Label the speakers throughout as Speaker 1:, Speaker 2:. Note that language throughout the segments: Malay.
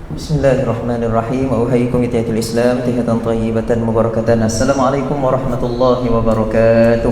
Speaker 1: Bismillahirrahmanirrahim. Uhayyikum bitahiyatil Islam, tahiyatan thayyibatan mubarakatan. Assalamualaikum warahmatullahi wabarakatuh.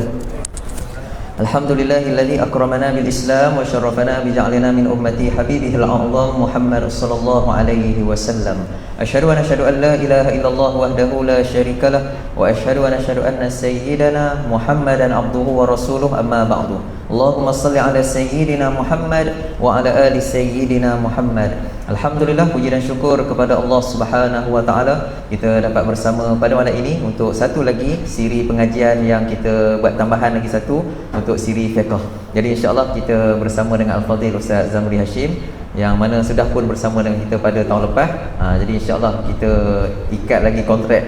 Speaker 1: Alhamdulillahilladzi akramana bil Islam wa syarrafana bi ja'lina min ummati habibihil a'zam Muhammad sallallahu alaihi wasallam. Asyhadu an la ilaha illallah wahdahu la syarikalah wa asyhadu anna sayyidana Muhammadan abduhu wa rasuluh, amma ba'du. Allahumma salli ala sayyidina Muhammad wa ala ali sayyidina Muhammad. Alhamdulillah, puji dan syukur kepada Allah Subhanahu wa taala, kita dapat bersama pada malam ini untuk satu lagi siri pengajian yang kita buat tambahan lagi satu untuk siri fiqh. Jadi insya-Allah kita bersama dengan Al-Fadhil Ustaz Zamri Hashim yang mana sudah pun bersama dengan kita pada tahun lepas. Jadi insya-Allah kita ikat lagi kontrak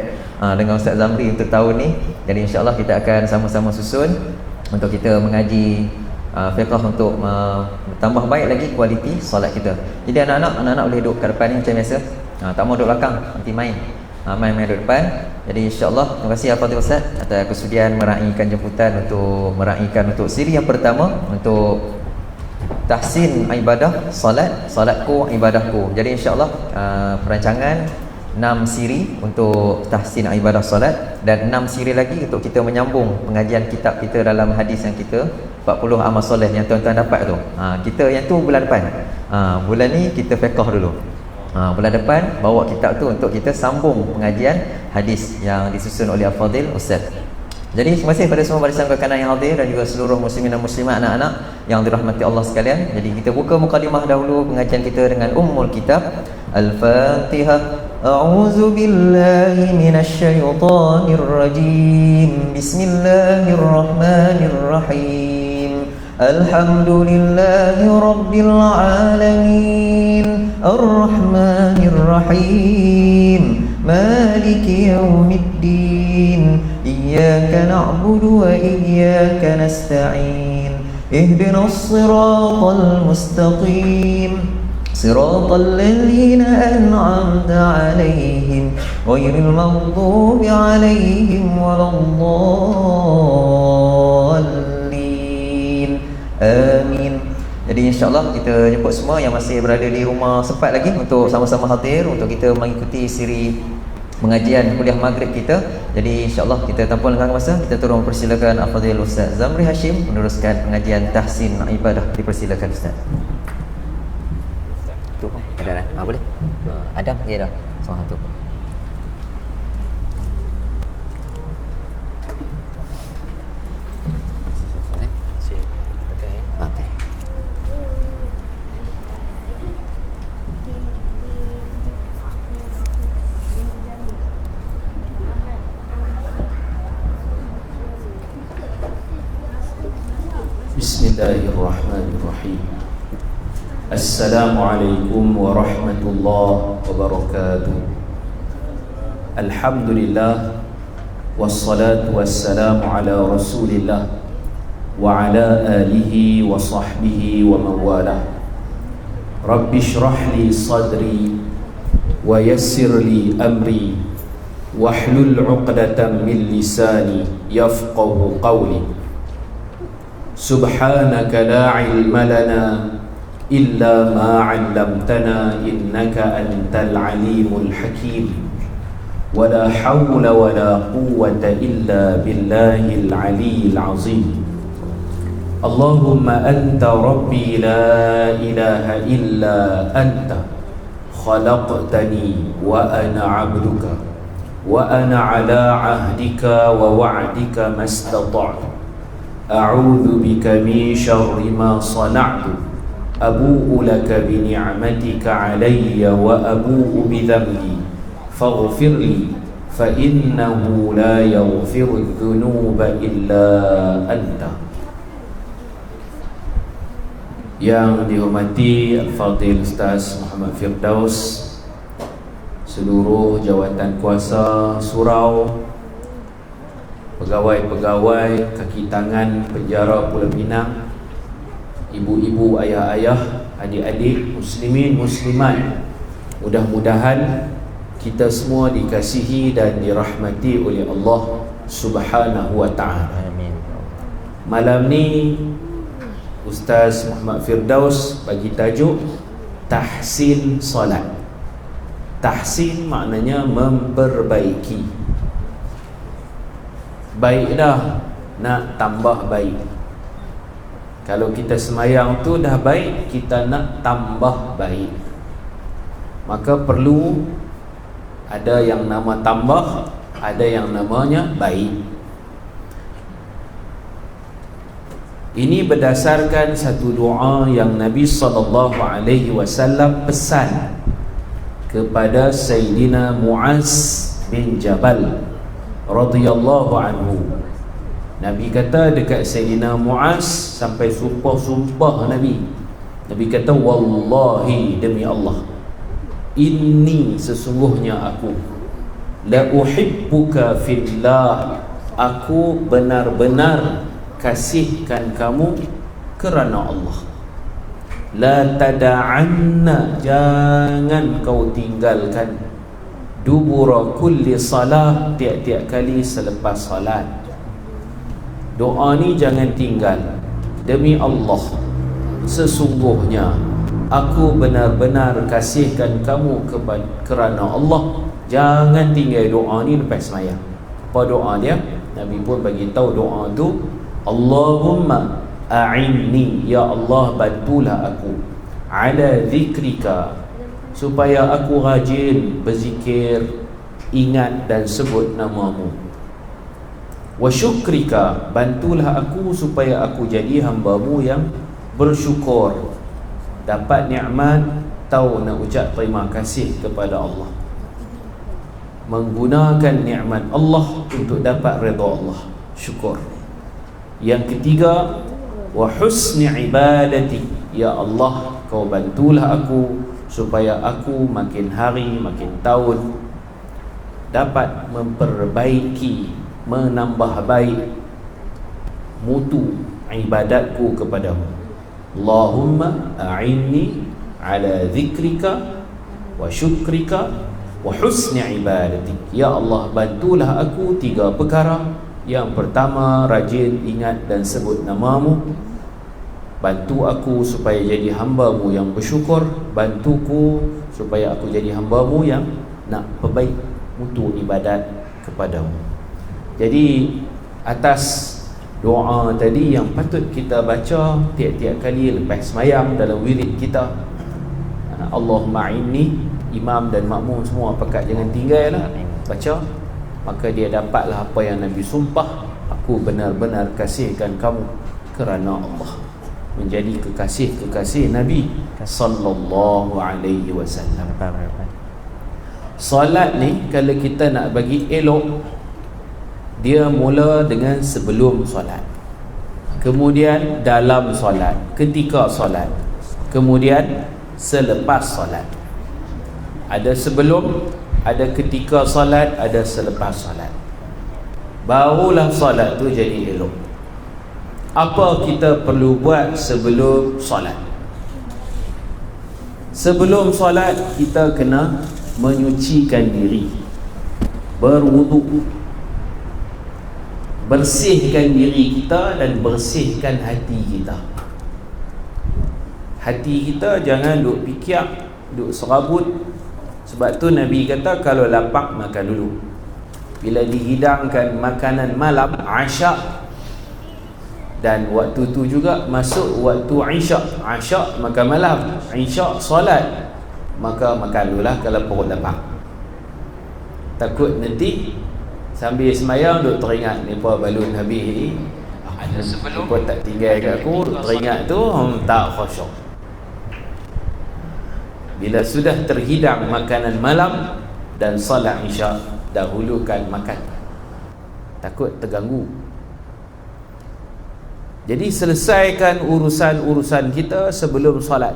Speaker 1: dengan Ustaz Zamri untuk tahun ni. Jadi insya-Allah kita akan sama-sama susun untuk kita mengaji fiqh untuk tambah baik lagi kualiti solat kita. Jadi anak-anak boleh duduk kat depan ni macam biasa. Tak mau duduk belakang, nanti main duduk depan. Jadi insya-Allah terima kasih Al-Fadhil Ustaz atas kesudian meraihkan jemputan untuk meraihkan untuk siri yang pertama untuk tahsin ibadah solat, solatku ibadahku. Jadi insya-Allah perancangan 6 siri untuk tahsin ibadah solat dan 6 siri lagi untuk kita menyambung pengajian kitab kita dalam hadis yang kita 40 amal soleh yang tuan-tuan dapat tu. Kita yang tu bulan depan. Bulan ni kita fiqh dulu. Bulan depan bawa kitab tu untuk kita sambung pengajian hadis yang disusun oleh Al-Fadhil Ustaz. Jadi terima kasih pada semua barisan kanan yang hadir dan juga seluruh muslimin dan muslimat, anak-anak yang dirahmati Allah sekalian. Jadi kita buka mukadimah dahulu pengajian kita dengan Ummul Kitab. Al-Fatihah. A'udzu billahi minasy syaithanir rajim. Bismillahirrahmanirrahim. Alhamdulillahi rabbil alamin. Ar-Rahmanir Rahim. Maliki yaumiddin. Iyyaka na'budu wa iyyaka nasta'in. Ihdinas siratal mustaqim. صراط الذين أنعمت عليهم غير المغضوب عليهم ولا الضالين آمين. Jadi insya-Allah kita jemput semua yang masih berada di rumah sempat lagi untuk sama-sama hadir untuk kita mengikuti siri pengajian kuliah maghrib kita. Jadi insya-Allah kita tanpa lenggang masa, kita turun persilakan Al-Fadhil Ustaz Zamri Hashim meneruskan pengajian tahsin ibadah. Dipersilakan Ustaz. Ada dah. Boleh. Adam dia dah. Soal tu.
Speaker 2: Bismillahirrahmanirrahim. Assalamualaikum warahmatullahi wabarakatuh. Alhamdulillah wassalatu wassalamu ala Rasulillah wa ala alihi wa sahbihi wa mawalah. Rabbi shrah li sadri wa yassir li amri wahlul 'uqdatam min lisani yafqahu qawli. Subhanaka la ilma lana illa ma 'allamtana innaka antal alimul hakim. Wala hawla wala quwwata illa billahil aliyyil azim. Allahumma anta rabbi la ilaha illa anta khalaqtani wa ana 'abduka wa ana 'ala 'ahdika wa wa'dika mastata'tu. A'udzu bika min syarri ma sana'tu. Abu'u laka bi ni'matika 'alayya wa abu'u bi dhanbi faghfirli fa innahu la yaghfiru dhunuba illa anta. Yang dihormati Al-Fadhil Ustaz Muhammad Firdaus, seluruh jawatan kuasa surau, pegawai-pegawai kaki tangan penjara Pulau Pinang, ibu-ibu, ayah-ayah, adik-adik, muslimin, muslimat, mudah-mudahan kita semua dikasihi dan dirahmati oleh Allah Subhanahu wa ta'ala.
Speaker 1: Amin.
Speaker 2: Malam ni Ustaz Muhammad Firdaus bagi tajuk tahsin solat. Tahsin maknanya memperbaiki. Baik dah, nak tambah baik. Kalau kita semayang tu dah baik, kita nak tambah baik, maka perlu ada yang nama tambah, ada yang namanya baik. Ini berdasarkan satu doa yang Nabi SAW pesan kepada Sayyidina Muaz bin Jabal radhiyallahu anhu. Nabi kata dekat Sayyidina Muaz, sampai sumpah Nabi kata, wallahi, demi Allah, inni, sesungguhnya aku, la uhibbuka fillah, aku benar-benar kasihkan kamu kerana Allah. La tada'anna, jangan kau tinggalkan, dubura kulli salah, tiap-tiap kali selepas salat. Doa ni jangan tinggal. Demi Allah, sesungguhnya aku benar-benar kasihkan kamu kerana Allah. Jangan tinggal doa ni lepas sembahyang. Apa doa dia? Nabi pun bagi tahu doa tu, Allahumma a'inni, ya Allah bantulah aku, ala zikrika, supaya aku rajin berzikir, ingat dan sebut namamu. Wa syukrika, bantulah aku supaya aku jadi hamba-Mu yang bersyukur, dapat nikmat, tahu nak ucap terima kasih kepada Allah, menggunakan nikmat Allah untuk dapat redha Allah, syukur. Yang ketiga, wa husni ibadati, ya Allah kau bantulah aku supaya aku makin hari makin tahun dapat memperbaiki, menambah baik mutu ibadatku kepadamu. Allahumma a'inni ala zikrika wa syukrika wa husni ibadatik. Ya Allah bantulah aku tiga perkara. Yang pertama, rajin ingat dan sebut namamu. Bantu aku supaya jadi hamba-Mu yang bersyukur. Bantuku supaya aku jadi hamba-Mu yang nak perbaik mutu ibadat kepadamu. Jadi atas doa tadi yang patut kita baca tiap-tiap kali lepas semayang dalam wirid kita, Allahumma inni, imam dan makmum semua pakat jangan tinggal lah baca, maka dia dapatlah apa yang Nabi sumpah, aku benar-benar kasihkan kamu kerana Allah, menjadi kekasih-kekasih Nabi sallallahu alaihi wasallam. Solat ni kalau kita nak bagi elok, dia mula dengan sebelum solat, kemudian dalam solat, ketika solat, kemudian selepas solat. Ada sebelum, ada ketika solat, ada selepas solat. Barulah solat tu jadi elok. Apa kita perlu buat sebelum solat? Sebelum solat kita kena menyucikan diri, berwuduk, bersihkan diri kita dan bersihkan hati kita. Hati kita jangan duk fikir, duk serabut. Sebab tu Nabi kata kalau lapar makan dulu. Bila dihidangkan makanan malam, asyak, dan waktu tu juga masuk waktu isyak. Isyak makan malam, isyak solat, maka makan dululah kalau perut lapar. Takut nanti sambil semayang duk teringat nipa balun habis ni, ada sebelum nipa tak tinggal kat aku, duk teringat tu tak khusyuk. Bila sudah terhidang makanan malam dan salat isyak, dahulukan makan, takut terganggu. Jadi selesaikan urusan-urusan kita sebelum salat.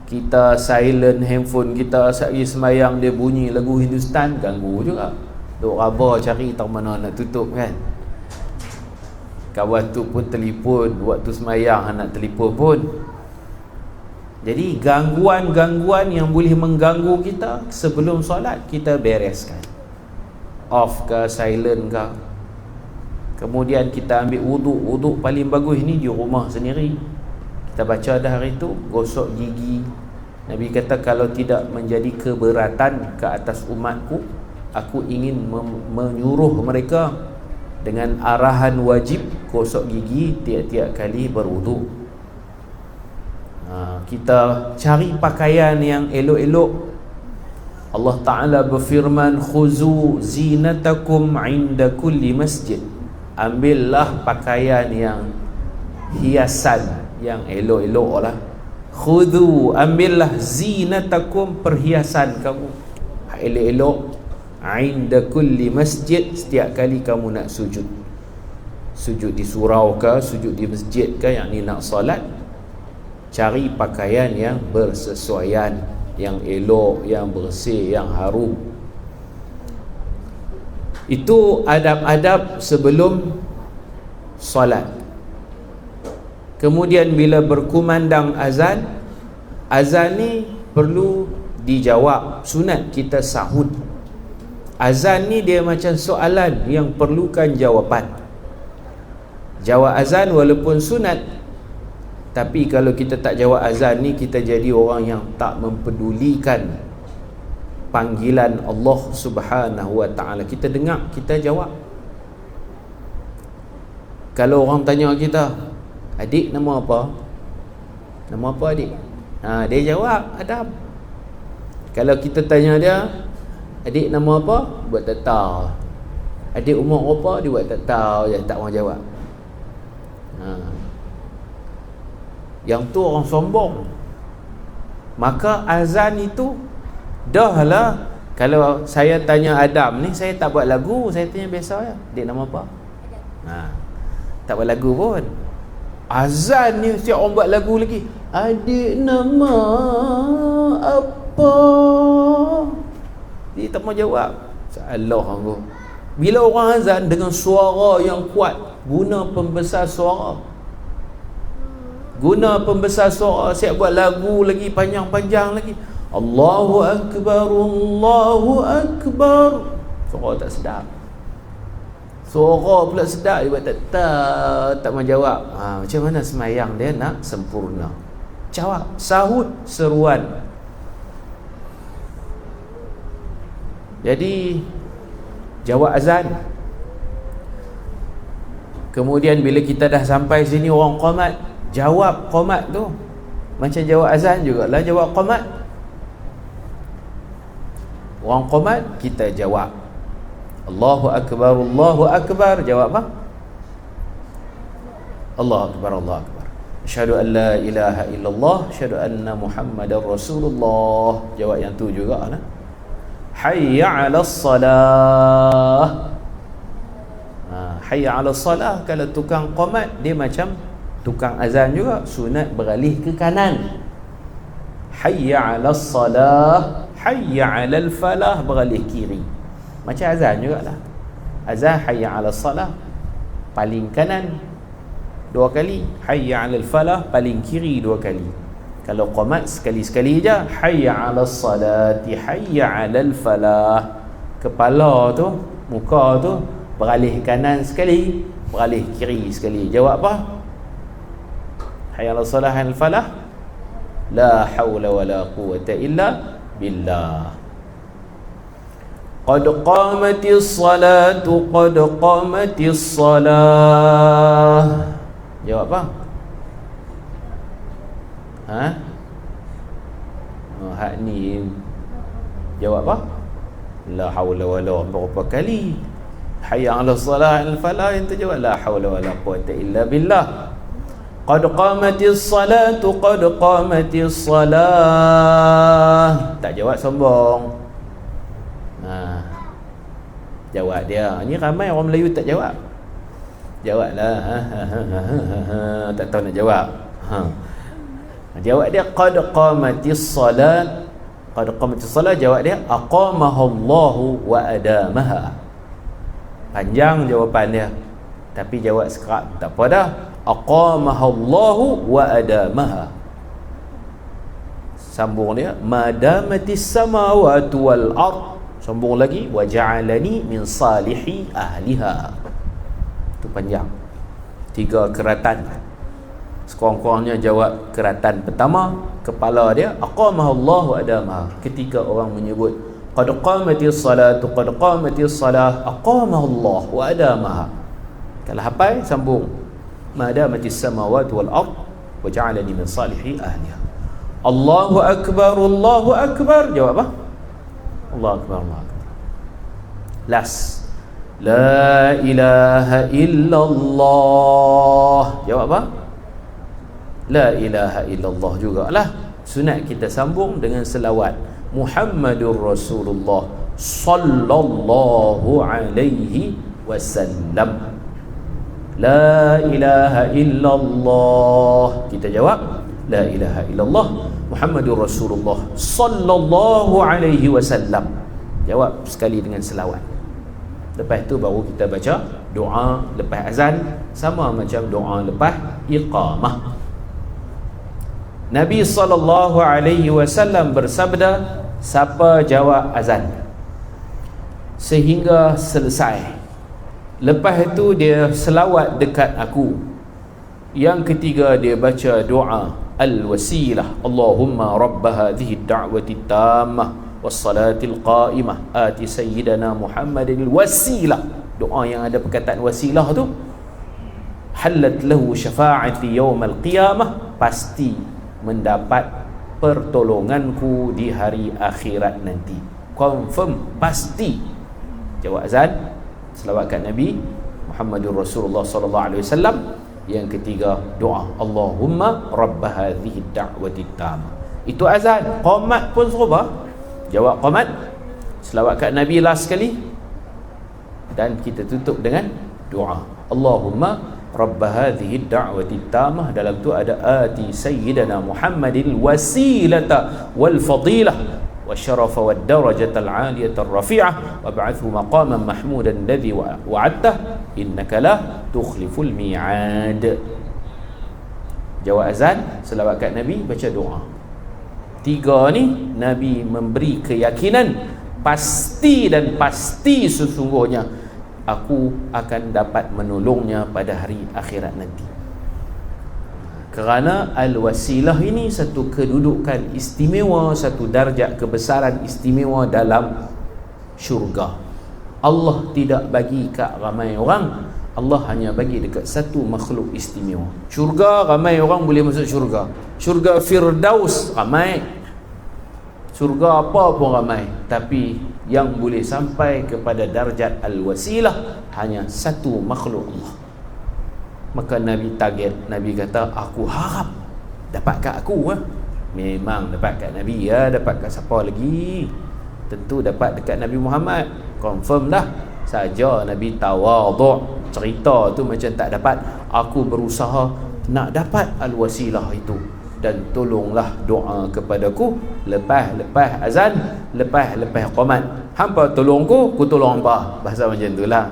Speaker 2: Kita silent handphone kita, sehari semayang dia bunyi lagu Hindustan, ganggu juga. Duk raba cari tahu mana nak tutup kan. Kawan tu pun telefon, waktu semayang nak telefon pun. Jadi gangguan-gangguan yang boleh mengganggu kita sebelum solat kita bereskan. Off ke, silent ke. Kemudian kita ambil wuduk. Wuduk paling bagus ni di rumah sendiri. Kita baca dah hari tu, gosok gigi, Nabi kata, kalau tidak menjadi keberatan ke atas umatku, aku ingin menyuruh mereka dengan arahan wajib gosok gigi tiap-tiap kali berwuduk. Kita cari pakaian yang elok-elok. Allah Ta'ala berfirman, khuzu zinatakum inda kulli masjid. Ambillah pakaian yang hiasan, yang elok-elok lah. Khudhu, ambillah zinatakum, perhiasan kamu elok-elok, inda kulli masjid, setiap kali kamu nak sujud. Sujud di surau ke, sujud di masjid ke, yang ni nak salat, cari pakaian yang bersesuaian, yang elok, yang bersih, yang harum. Itu adab-adab sebelum salat. Kemudian bila berkumandang azan, azan ni perlu dijawab, sunat kita sahut. Azan ni dia macam soalan yang perlukan jawapan. Jawab azan walaupun sunat, tapi kalau kita tak jawab azan ni, kita jadi orang yang tak mempedulikan panggilan Allah Subhanahu wa ta'ala. Kita dengar, kita jawab. Kalau orang tanya kita, adik nama apa? Nama apa adik? Dia jawab Adam. Kalau kita tanya dia, adik nama apa? Buat tak tahu. Adik umur apa? Dia buat tak tahu, dia tak mau jawab. Yang tu orang sombong. Maka azan itu dah lah. Kalau saya tanya Adam ni, saya tak buat lagu, saya tanya biasa ya. Adik nama apa? Tak buat lagu pun. Azan ni setiap orang buat lagu lagi. Adik nama apa? Dia tak mau jawab. Salah aku. Bila orang azan dengan suara yang kuat, guna pembesar suara. Guna pembesar suara, siap buat lagu lagi panjang-panjang lagi. Allahu Akbar, Allahu Akbar. Suara tak sedap. Suara pula sedap, dia buat tak mau jawab. Macam mana semayang dia nak sempurna? Jawab, sahut seruan. Jadi jawab azan. Kemudian bila kita dah sampai sini, orang qamat, jawab qamat tu macam jawab azan jugalah, jawab qamat. Orang qamat, kita jawab Allahu Akbar, Allahu Akbar. Jawab apa? Allahu Akbar, Allahu Akbar. Asyhadu an la ilaha illallah, asyhadu anna Muhammadar Rasulullah. Jawab yang tu juga lah. Hayya 'alas salah. Hayya 'alas salah. Kalau tukang qamat, dia macam tukang azan juga, sunat beralih ke kanan. Hayya 'alas salah, hayya 'alal falah, beralih kiri. Macam azan jugalah. Azan hayya 'alas salah, paling kanan 2 kali. Hayya 'alal falah, paling kiri 2 kali. Kalau qamat sekali-sekali je, hayya 'alas salati, hayya 'alal falah. Kepala tu, muka tu beralih kanan sekali, beralih kiri sekali. Jawab apa? Hayya 'alas salah, hayya 'alal falah. La haula wala quwwata illa billah. Qad qamatis salatu, qad qamatis salah. Jawab apa? Hak ni jawab apa? La haula wala, berapa kali? Hayya 'alas salah, al falah, yang terjawab la haula wala quwwata illa billah. Qad qamatis salatu, qad qamatis salah. Tak jawab sombong. Jawab dia. Ni ramai orang Melayu tak jawab. Jawablah. Tak tahu nak jawab. Jawab dia qad qamatis salat. Qad qamatis salat, jawab dia aqamahallahu wa adamaha. Panjang jawapan dia, tapi jawab sekerap tak apa dah. Aqamahallahu wa adamaha. Sambung dia, madamatis samawati wal ard. Sambung lagi, wa ja'alani min salihi ahliha. Itu panjang, 3 keratan. Sekurang-kurangnya jawab keratan pertama, kepala dia, aqamahullah wa adamaha. Ketika orang menyebut qad qamatis salatu, qad qamatis salah, aqamahullah wa adamaha. Kalau hafal, sambung. Madamatis samawati wal ard wa ja'alani min salihi ahliha. Allahu akbar, Allahu akbar. Jawab apa? Allahu akbar, Allahu akbar. Last. La ilaha illallah. Jawab apa? La ilaha illallah jugalah. Sunat kita sambung dengan selawat Muhammadur Rasulullah sallallahu alaihi wasallam. La ilaha illallah. Kita jawab la ilaha illallah Muhammadur Rasulullah sallallahu alaihi wasallam. Jawab sekali dengan selawat. Lepas tu baru kita baca doa lepas azan, sama macam doa lepas iqamah. Nabi sallallahu alaihi wasallam bersabda, siapa jawab azan sehingga selesai, lepas itu dia selawat dekat aku, yang ketiga dia baca doa al-wasilah, Allahumma rabb hadhihi ad-da'wati tammah wassalatil qa'imah ati sayyidina Muhammadin wasilah. Doa yang ada perkataan wasilah tu, halat lahu syafa'ati yawmal qiyamah, pasti mendapat pertolonganku di hari akhirat nanti. Confirm, pasti. Jawab azan, selawat kat Nabi Muhammadur Rasulullah sallallahu alaihi wasallam. Yang ketiga doa Allahumma rabb hadhihi ad-da'wati tammah. Itu azan. Qamat pun serupa. Jawab qamat, selawat kat Nabi last sekali, dan kita tutup dengan doa Allahumma rabb hadhihi ad-da'wati tammah. Dalam tu ada ati sayyidina Muhammadil wasilata wal fadilah wasyarafa wad darajata al aliyata ar rafi'ah wab'athhu maqaman mahmudan alladhi wa'adtah innaka la tukhliful mi'ad. Jawab azan, selawat kat Nabi, baca doa. Tiga ni Nabi memberi keyakinan pasti dan pasti sesungguhnya aku akan dapat menolongnya pada hari akhirat nanti. Kerana al-wasilah ini satu kedudukan istimewa, satu darjat kebesaran istimewa dalam syurga. Allah tidak bagi kat ramai orang, Allah hanya bagi dekat satu makhluk istimewa. Syurga ramai orang boleh masuk syurga. Syurga Firdaus ramai, syurga apa pun ramai, tapi yang boleh sampai kepada darjat al-wasilah hanya satu makhluk Allah. Maka Nabi target, Nabi kata aku harap dapat kat aku. Memang dapat kat Nabi, dapat kat siapa lagi? Tentu dapat dekat Nabi Muhammad, confirm dah. Saja Nabi tawadhu, cerita tu macam tak dapat. Aku berusaha nak dapat al-wasilah itu, dan tolonglah doa kepadaku lepas azan, lepas qamat. Hampa tolongku, ku tolong hampa. Bahasa macam itulah.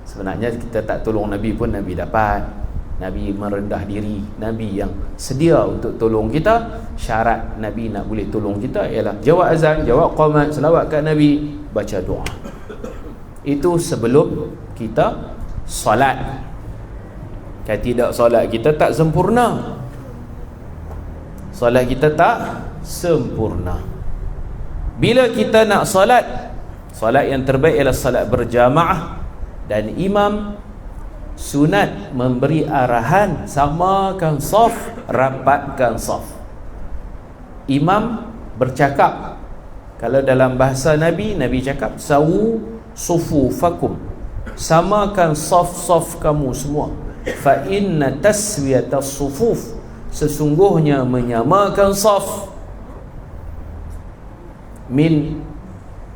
Speaker 2: Sebenarnya kita tak tolong Nabi pun Nabi dapat. Nabi merendah diri, Nabi yang sedia untuk tolong kita. Syarat Nabi nak boleh tolong kita ialah jawab azan, jawab qamat, selawat kat Nabi, baca doa. Itu sebelum kita solat. Kalau tidak solat kita tak sempurna. Solat kita tak sempurna. Bila kita nak solat, solat yang terbaik ialah solat berjamaah, dan imam sunat memberi arahan samakan saf, rapatkan saf. Imam bercakap, kalau dalam bahasa Nabi, Nabi cakap sawu sufufakum, samakan saf-saf kamu semua. Fa inna taswiyatas sufuf, sesungguhnya menyamakan saf, min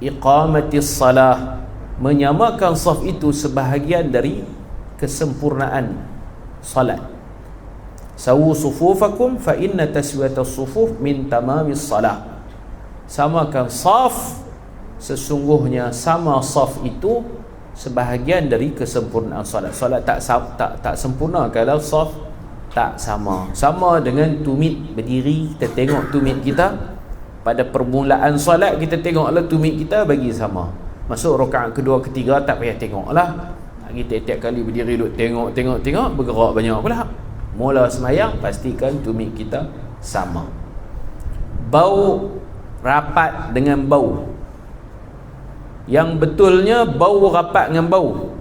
Speaker 2: iqamatis salah, menyamakan saf itu sebahagian dari kesempurnaan salat. Sawu sufufakum fa inna taswiyatas sufuf min tamamis salah. Samakan saf, sesungguhnya sama saf itu sebahagian dari kesempurnaan salat. Salat tak sempurna kalau saf tak sama. Sama dengan tumit berdiri, kita tengok tumit kita pada permulaan solat, kita tengoklah tumit kita bagi sama. Masuk rakaat kedua ketiga tak payah tengoklah. Kita tiap kali berdiri duk tengok bergerak banyak pula. Mula semayang, pastikan tumit kita sama. Bau rapat dengan bau. Yang betulnya bau rapat dengan bau.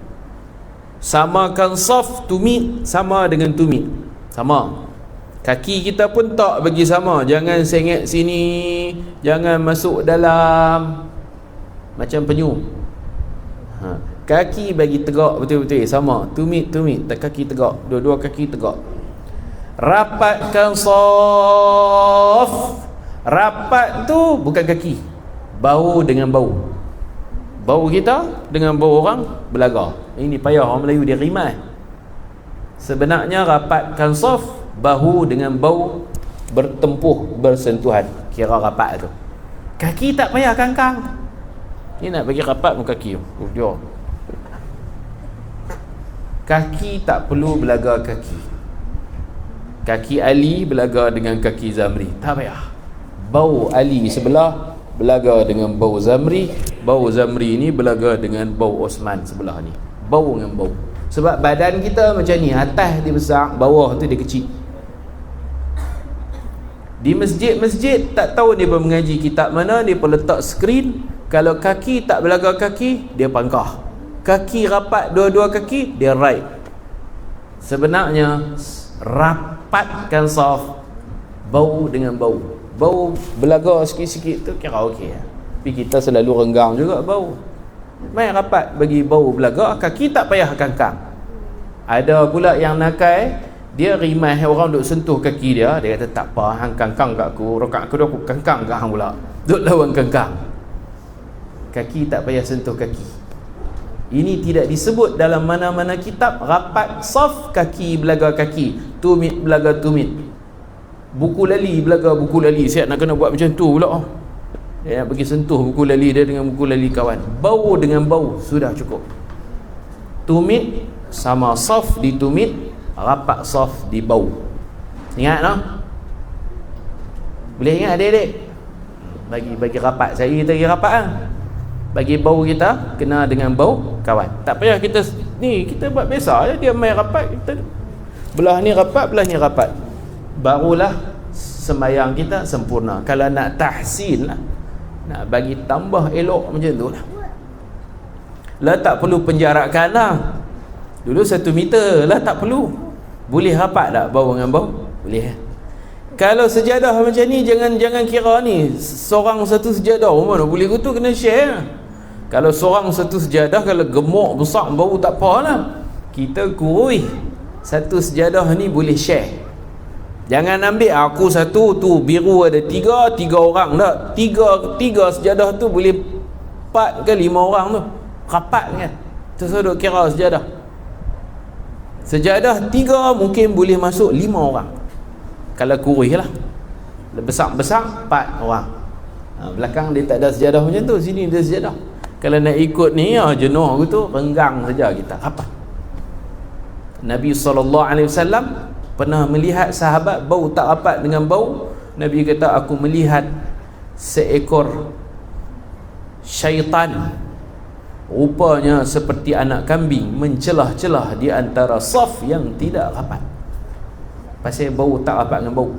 Speaker 2: Samakan saf, tumit sama dengan tumit. Sama. Kaki kita pun tak bagi sama. Jangan sengit sini, jangan masuk dalam, macam penyu. Kaki bagi tegak betul-betul sama. Tumit, tak kaki tegak. Dua-dua kaki tegak. Rapatkan saf. Rapat tu bukan kaki. Bau dengan bau. Bau kita dengan bau orang belaga. Ini payah orang Melayu dia rimas. Sebenarnya rapatkan saf, bahu dengan bau bertempuh, bersentuhan. Kira rapat tu. Kaki tak payah kangkang. Ni nak bagi rapat pun kaki. Dia. Kaki tak perlu belaga kaki. Kaki Ali belaga dengan kaki Zamri. Tak payah. Bau Ali sebelah belaga dengan bau Zamri. Bau Zamri ni belaga dengan bau Osman sebelah ni. Bau dengan bau. Sebab badan kita macam ni, atas dia besar, bawah tu dia kecil. Di masjid-masjid tak tahu dia mengaji kitab mana, dia pun letak skrin. Kalau kaki tak belaga kaki, dia pangkah. Kaki rapat dua-dua kaki, dia right. Sebenarnya rapatkan saf, bau dengan bau. Bau belaga sikit-sikit tu kira okey. Tapi kita selalu renggang juga bau. Main rapat bagi bau belaga, kaki tak payah kangkang. Ada pula yang nakai, dia rimah orang duk sentuh kaki dia, dia kata tak apa, hang kangkang kat aku, rokat aku dah aku kangkang kat hang pula. Duk lawan kangkang. Kaki tak payah sentuh kaki. Ini tidak disebut dalam mana-mana kitab. Rapat saf, kaki belaga kaki, tumit belaga tumit. Buku lali belaga buku lali. Siap nak kena buat macam tu pula. Dia nak pergi sentuh buku lali dia dengan buku lali kawan. Bau dengan bau sudah cukup. Tumit sama saf ditumit, rapat saf di bau. Ingat tak? Boleh ingat adik-adik? Bagi rapat, saya kita bagi rapat lah. Bagi bau kita kena dengan bau kawan. Tak payah kita ni, kita buat biasa je, dia main rapat, kita belah ni rapat, belah ni rapat. Barulah sembahyang kita sempurna. Kalau nak tahsin lah, nak bagi tambah elok macam tu lah, tak perlu penjarakan lah. Dulu 1 meter lah, tak perlu. Boleh rapat tak bau dengan bau? Boleh. Kalau sejadah macam ni, jangan kira ni seorang satu sejadah, mana boleh kutu, kena share. Kalau seorang satu sejadah, kalau gemuk besar bau tak apa lah, kita kurui. Satu sejadah ni boleh share. Jangan ambil aku satu tu, biru ada tiga orang tak. Tiga sejadah tu boleh 4 ke 5 orang tu. Rapat kan. Terus duk kira sejadah. Sejadah 3 mungkin boleh masuk 5 orang. Kalau kurih lah. Besar-besar 4 orang. Belakang dia tak ada sejadah macam tu, sini ada sejadah. Kalau nak ikut ni, jenuh gitu, renggang saja kita. Apa? Nabi SAW pernah melihat sahabat bau tak rapat dengan bau. Nabi kata, aku melihat seekor syaitan, rupanya seperti anak kambing, mencelah-celah di antara saf yang tidak rapat. Pasal bau tak rapat dengan bau.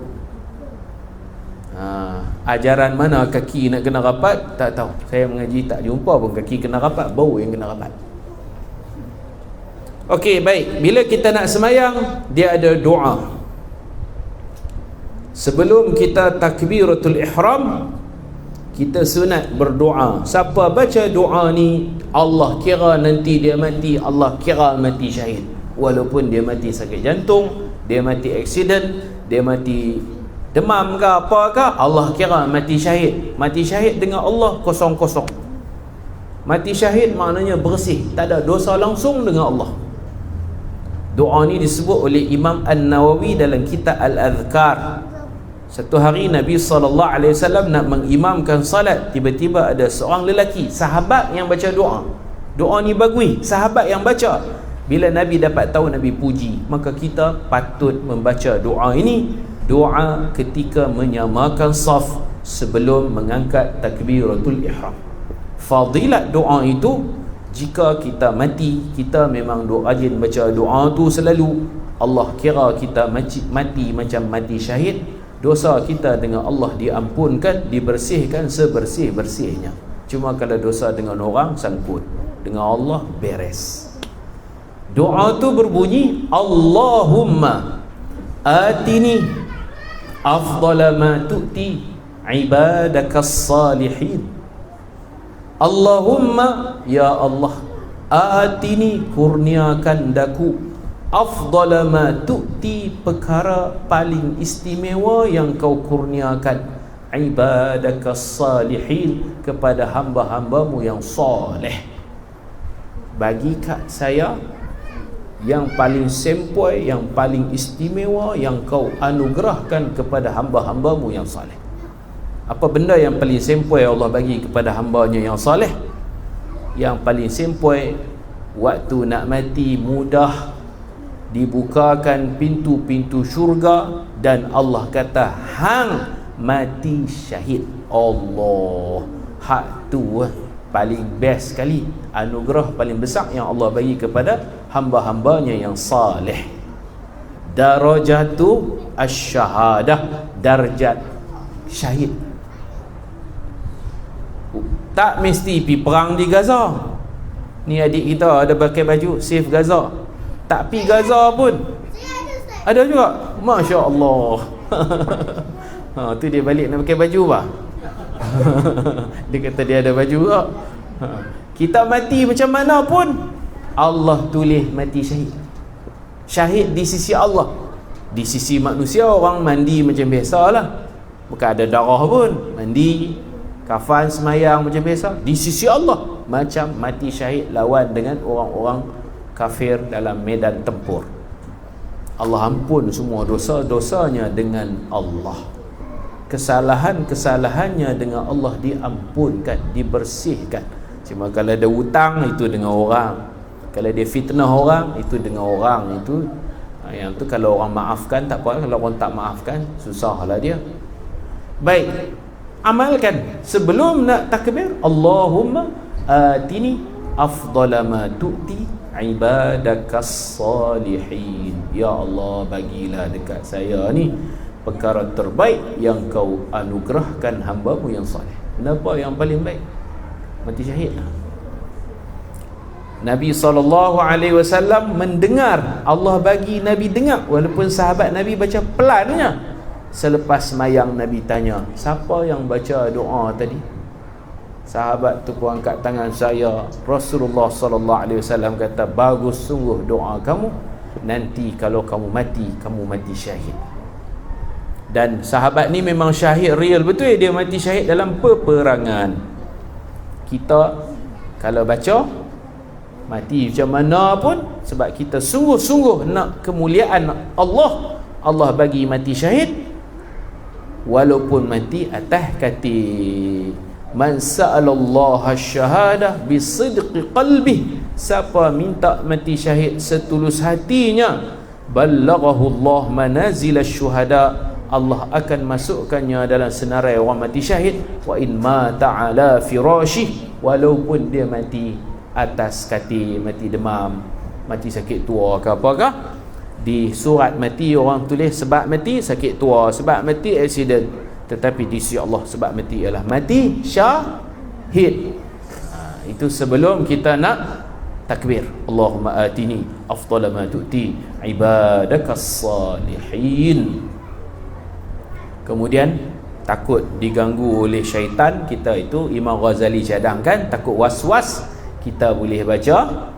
Speaker 2: Ajaran mana kaki nak kena rapat, tak tahu. Saya mengaji tak jumpa pun kaki kena rapat, bau yang kena rapat. Okey, baik. Bila kita nak semayang, dia ada doa. Sebelum kita takbiratul ihram, kita sunat berdoa. Siapa baca doa ni, Allah kira nanti dia mati, Allah kira mati syahid. Walaupun dia mati sakit jantung, dia mati aksiden, dia mati demam ke apa ke, Allah kira mati syahid. Mati syahid dengan Allah kosong-kosong. Mati syahid maknanya bersih, tak ada dosa langsung dengan Allah. Doa ni disebut oleh Imam An-Nawawi dalam kitab Al-Adhkar. Satu hari Nabi SAW nak mengimamkan salat, tiba-tiba ada seorang lelaki, sahabat yang baca doa. Doa ni bagus, sahabat yang baca. Bila Nabi dapat tahu, Nabi puji. Maka kita patut membaca doa ini, doa ketika menyamakan saf sebelum mengangkat takbiratul ihram. Fadilat doa itu, jika kita mati, kita memang rajin baca doa tu selalu. Allah kira kita mati macam mati syahid, dosa kita dengan Allah diampunkan, dibersihkan sebersih-bersihnya. Cuma kalau dosa dengan orang sangkut, dengan Allah beres. Doa tu berbunyi, Allahumma atini afdala ma tu'ti ibadakas salihin. Allahumma, ya Allah, atini, kurniakan daku, afdala ma tu'ti, perkara paling istimewa yang kau kurniakan, ibadakas salihin, kepada hamba-hambamu yang soleh. Bagi kat saya yang paling sempoi, yang paling istimewa yang kau anugerahkan kepada hamba-hambamu yang soleh. Apa benda yang paling sempoi Allah bagi kepada hambanya yang soleh? Yang paling sempoi, waktu nak mati mudah dibukakan pintu-pintu syurga, dan Allah kata hang mati syahid. Allah, hak tu paling best sekali, anugerah paling besar yang Allah bagi kepada hamba-hambanya yang saleh. Darajatu asy-syahadah, darjat syahid. Tak mesti pergi perang di Gaza. Ni adik kita ada pakai baju Save Gaza, tak pergi Gaza pun ada juga, Masya Allah. Tu dia balik nak pakai baju apa? Dia kata dia ada baju tak? Kita mati macam mana pun Allah tulis mati syahid. Syahid di sisi Allah. Di sisi manusia orang mandi macam biasalah, bukan ada darah pun, mandi, kafan, semayang macam biasa. Di sisi Allah macam mati syahid lawan dengan orang-orang kafir dalam medan tempur. Allah ampun semua dosa-dosanya dengan Allah. Kesalahan-kesalahannya dengan Allah diampunkan, dibersihkan. Cuma kalau ada hutang, itu dengan orang. Kalau dia fitnah orang, itu dengan orang. Itu yang tu kalau orang maafkan tak apa, kalau orang tak maafkan susahlah dia. Baik, amalkan sebelum nak takbir, Allahumma atini afdala ma tu'ti ibadakas salihin. Ya Allah, bagilah dekat saya ni perkara terbaik yang kau anugerahkan hamba-Mu yang soleh. Kenapa yang paling baik? Mati syahid. Nabi SAW mendengar, Allah bagi Nabi dengar, walaupun sahabat Nabi baca pelannya. Selepas mayang, Nabi tanya, siapa yang baca doa tadi? Sahabat tu pun angkat tangan, saya. Rasulullah SAW kata, bagus sungguh doa kamu. Nanti kalau kamu mati syahid. Dan sahabat ni memang syahid real betul, dia mati syahid dalam peperangan. Kita kalau baca mati macam mana pun, sebab kita sungguh-sungguh nak kemuliaan Allah, Allah bagi mati syahid walaupun mati atas kati. Man sa'alallaha syahadah bisidqi qalbih, siapa minta mati syahid setulus hatinya, ballaghahu Allah manazil syuhada, Allah akan masukkannya dalam senarai orang mati syahid. Wa in mata ala firasyih, walaupun dia mati atas kati, mati demam, mati sakit tua ke apakah. Di surat mati orang tulis sebab mati sakit tua, sebab mati accident, tetapi di sisi Allah sebab mati ialah mati syahid. Itu sebelum kita nak takbir. Allahumma atini afdala ma tu'ti ibadakas salihin. Kemudian takut diganggu oleh syaitan, kita itu Imam Ghazali cadangkan, takut was-was, kita boleh baca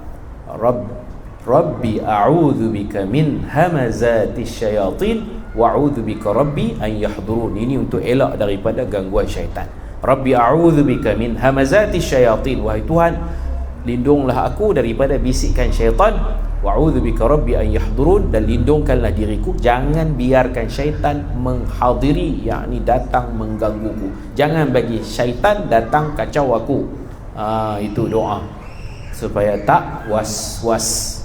Speaker 2: Rabbi a'udhu bika min hamazati syayatin wa a'udhu bika Rabbi an yahdurun. Ini untuk elak daripada gangguan syaitan. Rabbi a'udhu bika min hamazati syayatin, wahai Tuhan, lindunglah aku daripada bisikan syaitan. Wa a'udhu bika Rabbi an yahdurun, dan lindungkanlah diriku, jangan biarkan syaitan menghadiri, yakni datang menggangguku. Jangan bagi syaitan datang kacau aku. Itu doa supaya tak was-was.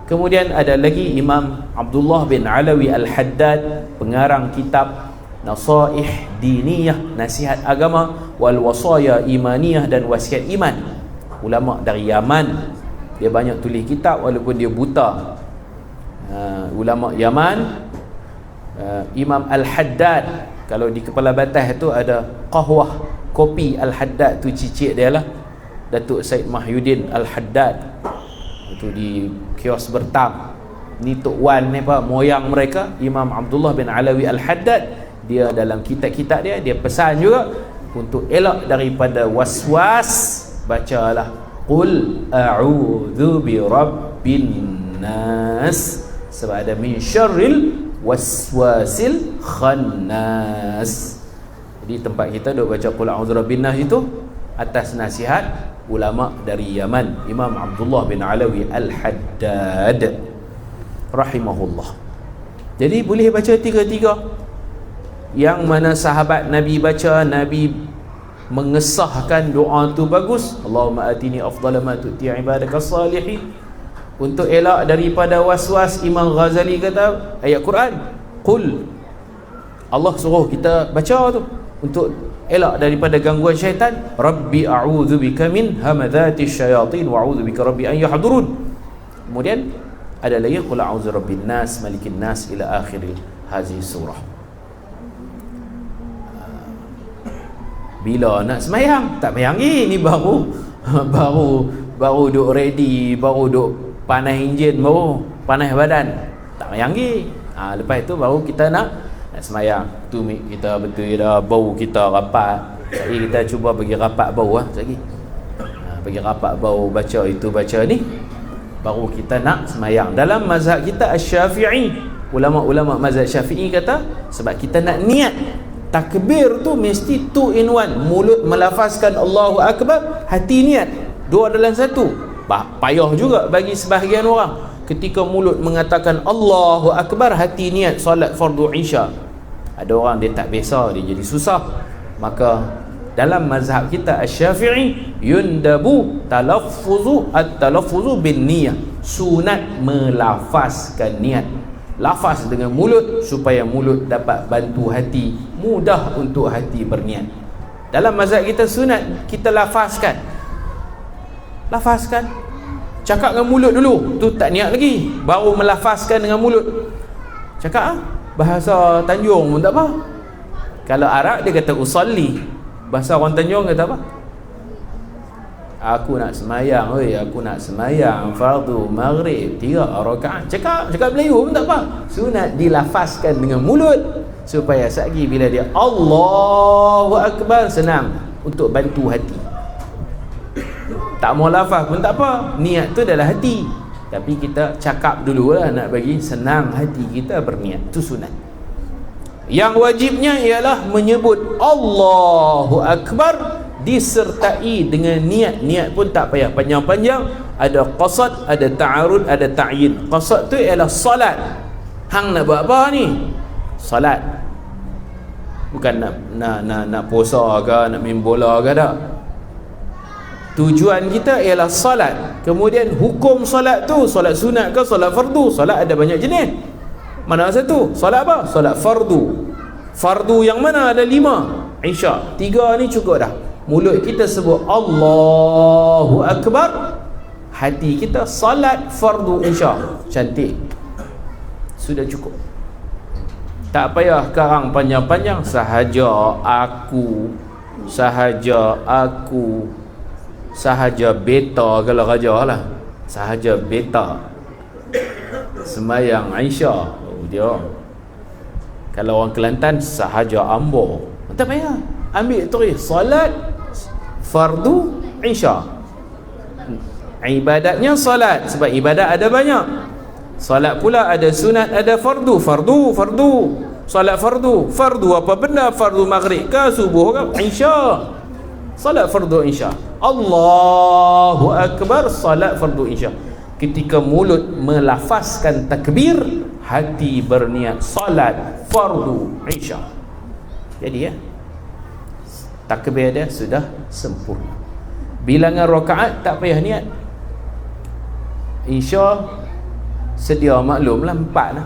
Speaker 2: Kemudian ada lagi Imam Abdullah bin Alawi Al-Haddad, pengarang kitab Nasaih Diniyah, nasihat agama, wal wasaya imaniyah, dan wasiat iman. Ulama dari Yaman, dia banyak tulis kitab walaupun dia buta. ulama Yaman, Imam Al-Haddad. Kalau di Kepala Batas tu ada qahwah, kopi Al-Haddad tu cicit dia lah, Datuk Said Mahyuddin Al-Haddad. Itu di kios Bertam. Ni Tok Wan ni apa, moyang mereka Imam Abdullah bin Alawi Al-Haddad. Dia dalam kitab-kitab dia pesan juga untuk elak daripada waswas, bacalah qul a'udzu bi rabbin nas, sebab ada min syarril waswasil khannas. Jadi tempat kita duk baca qul a'udzu birabbin nas itu atas nasihat ulama dari Yaman, Imam Abdullah bin Alawi Al-Haddad rahimahullah. Jadi boleh baca tiga-tiga. Yang mana sahabat Nabi baca, Nabi mengesahkan doa tu bagus. Allahumma atini afdala ma tu'ti ibadaka salihin. Untuk elak daripada waswas, Imam Ghazali kata ayat Quran, qul, Allah suruh kita baca tu untuk elak daripada gangguan syaitan. Rabbi a'udzubika min hamadzati syayatin wa a'udzubika rabbi an yahdurun. Kemudian ada lagi qul a'udzu birabbin nas malikin nas ila akhir hadhihi surah. Bila nak semayang tak payah ni baru duk ready, baru duk panas enjin, baru panas badan, tak payah lepas tu baru kita nak semayang. Tu kita betul dah bau kita rapat. Jadi kita cuba bagi rapat bau sekali. Bagi rapat bau, baca itu baca ni, baru kita nak semayang. Dalam mazhab kita Asy-Syafi'i, ulama-ulama mazhab Syafi'i kata sebab kita nak niat takbir tu mesti 2 in 1. Mulut melafazkan Allahu Akbar, hati niat, 2 dalam 1. Payah juga bagi sebahagian orang. Ketika mulut mengatakan Allahu Akbar, hati niat solat fardu Isya. Ada orang dia tak biasa, dia jadi susah. Maka dalam mazhab kita Asy-Syafi'i, yundabu at-talaffuzu bin niyah. Sunat melafazkan niat. Lafaz dengan mulut supaya mulut dapat bantu hati, mudah untuk hati berniat. Dalam mazhab kita sunat kita lafazkan. Cakap dengan mulut dulu, tu tak niat lagi, baru melafazkan dengan mulut. Cakap bahasa Tanjung pun tak apa. Kalau Arab dia kata usalli, bahasa orang Tanjung kata apa? Aku nak semayang, aku nak semayang fardu maghrib 3 rakaat. Cakap Melayu pun tak apa. Sunat dilafazkan dengan mulut supaya sekali bila dia Allahu Akbar, senang untuk bantu hati. Tak mau lafaz pun tak apa, niat tu adalah hati. Tapi kita cakap dululah nak bagi senang hati kita berniat. Itu sunat. Yang wajibnya ialah menyebut Allahu Akbar disertai dengan niat. Niat pun tak payah panjang-panjang. Ada qasad, ada ta'arud, ada ta'yin. Qasad tu ialah salat. Hang nak buat apa ni? Salat. Bukan nak puasa ke, nak main bola ke, tak. Tujuan kita ialah salat. Kemudian hukum salat tu, salat sunat ke, salat fardu. Salat ada banyak jenis. Mana satu? Salat apa? Salat fardu. Fardu yang mana? Ada 5. Isya. 3 ni cukup dah. Mulut kita sebut Allahu Akbar, hati kita salat fardu Isya. Cantik. Sudah cukup. Tak payah karang panjang-panjang. Sahaja beta kalau raja lah. Sahaja beta semayang Aisyah. Dia kalau orang Kelantan sahaja ambo. Tak payah. Ambil terus salat fardu Isya. Ibadatnya salat, sebab ibadat ada banyak. Salat pula ada sunat, ada fardu. Salat fardu apa benda? Fardu maghrib ke, subuh ke, Isya. Salat fardu Isya. Allahu Akbar, salat fardu Isya. Ketika mulut melafazkan takbir, hati berniat salat fardu Isya. Jadi takbir dia sudah sempurna. Bilangan rakaat tak payah niat. Isya sedia maklumlah 4 lah.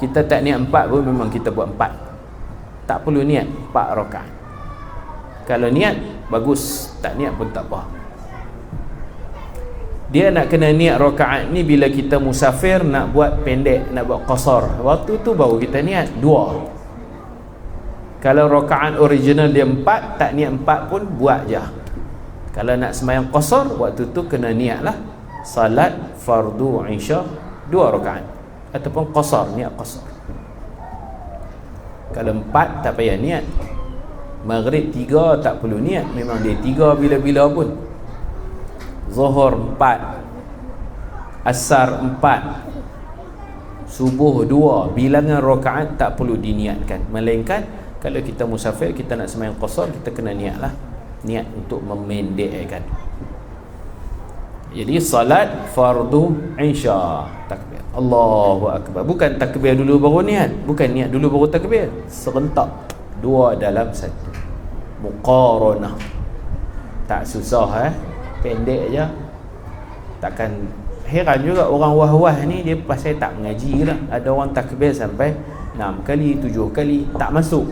Speaker 2: Kita tak niat 4 pun memang kita buat 4. Tak perlu niat 4 rakaat. Kalau niat bagus, tak niat pun tak apa. Dia nak kena niat rakaat ni bila kita musafir, nak buat pendek, nak buat qasar. Waktu tu baru kita niat 2. Kalau rakaat original dia 4, tak niat 4 pun buat je. Kalau nak sembahyang qasar, waktu tu kena niatlah salat fardu isya 2 rakaat ataupun qasar, niat qasar. Kalau 4 tak payah niat. Maghrib 3 tak perlu niat, memang dia 3 bila-bila pun. Zuhur 4, Asar 4, Subuh 2. Bilangan rakaat tak perlu diniatkan, melainkan kalau kita musafir, kita nak sembahyang qasar, kita kena niatlah, niat untuk memendekkan. Jadi salat fardu isya, takbir Allahu akbar, bukan takbir dulu baru niat, bukan niat dulu baru takbir, serentak 2 dalam 1. Muqaranah, tak susah pendek je. Takkan heran juga orang wah-wah ni, dia pasal tak mengaji lah. Ada orang takbir sampai 6 kali, 7 kali, tak masuk,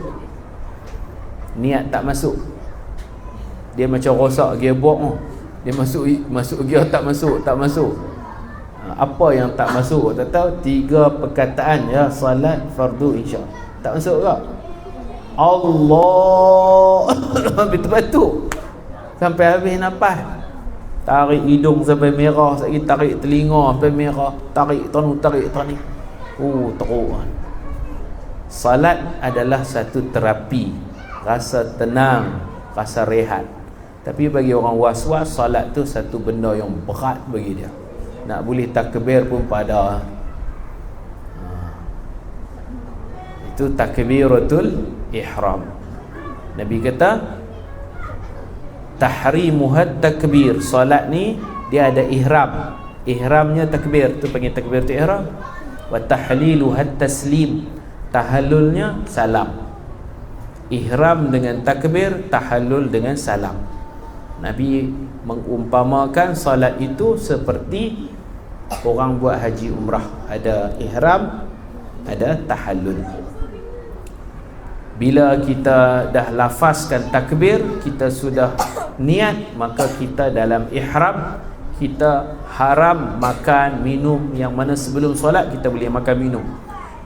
Speaker 2: niat tak masuk. Dia macam rosak gearbox, dia masuk gear tak masuk. Apa yang tak masuk? Tak tahu. 3 perkataan ya, salat fardu isya tak masuk ke? Allah betul-betul sampai habis nafas, tarik hidung sampai merah, sekali tarik telinga sampai merah, tarik tanu. Teruk. Salat adalah satu terapi, rasa tenang, rasa rehat. Tapi bagi orang was-was, salat tu satu benda yang berat bagi dia. Nak boleh takbir pun pada itu takbiratul ihram. Nabi kata tahrimuhat takbir. Salat ni dia ada ihram, ihramnya takbir, tu panggil takbiratul ihram. Wa tahliluhat taslim, tahallulnya salam. Ihram dengan takbir, tahallul dengan salam. Nabi mengumpamakan salat itu seperti orang buat haji umrah, ada ihram, ada tahallul. Bila kita dah lafazkan takbir, kita sudah niat, maka kita dalam ihram. Kita haram makan minum, yang mana sebelum solat kita boleh makan minum.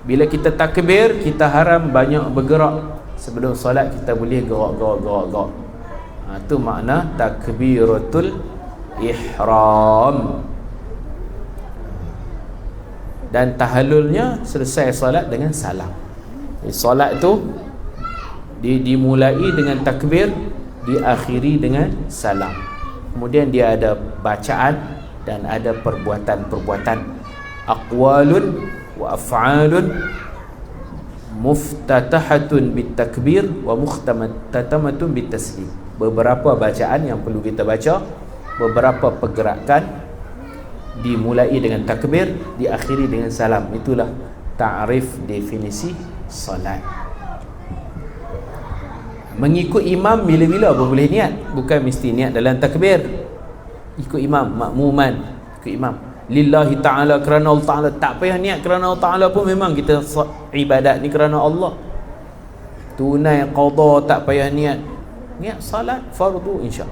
Speaker 2: Bila kita takbir, kita haram banyak bergerak. Sebelum solat kita boleh gerak. Itu makna takbiratul ihram. Dan tahallulnya selesai solat dengan salam. Solat tu dimulai dengan takbir, diakhiri dengan salam. Kemudian dia ada bacaan dan ada perbuatan-perbuatan, aqwalun wa af'alun muftatahatun bitakbir wa muhtatamatun bitaslim. Beberapa bacaan yang perlu kita baca, beberapa pergerakan dimulai dengan takbir, diakhiri dengan salam. Itulah ta'rif definisi salat. Mengikut imam bila-bila pun boleh niat, bukan mesti niat dalam takbir. Ikut imam, makmuman, ikut imam. Lillahi ta'ala, kerana Allah ta'ala, tak payah niat kerana Allah ta'ala pun, memang kita ibadat ni kerana Allah. Tunai qada tak payah niat. Niat salat fardu insya.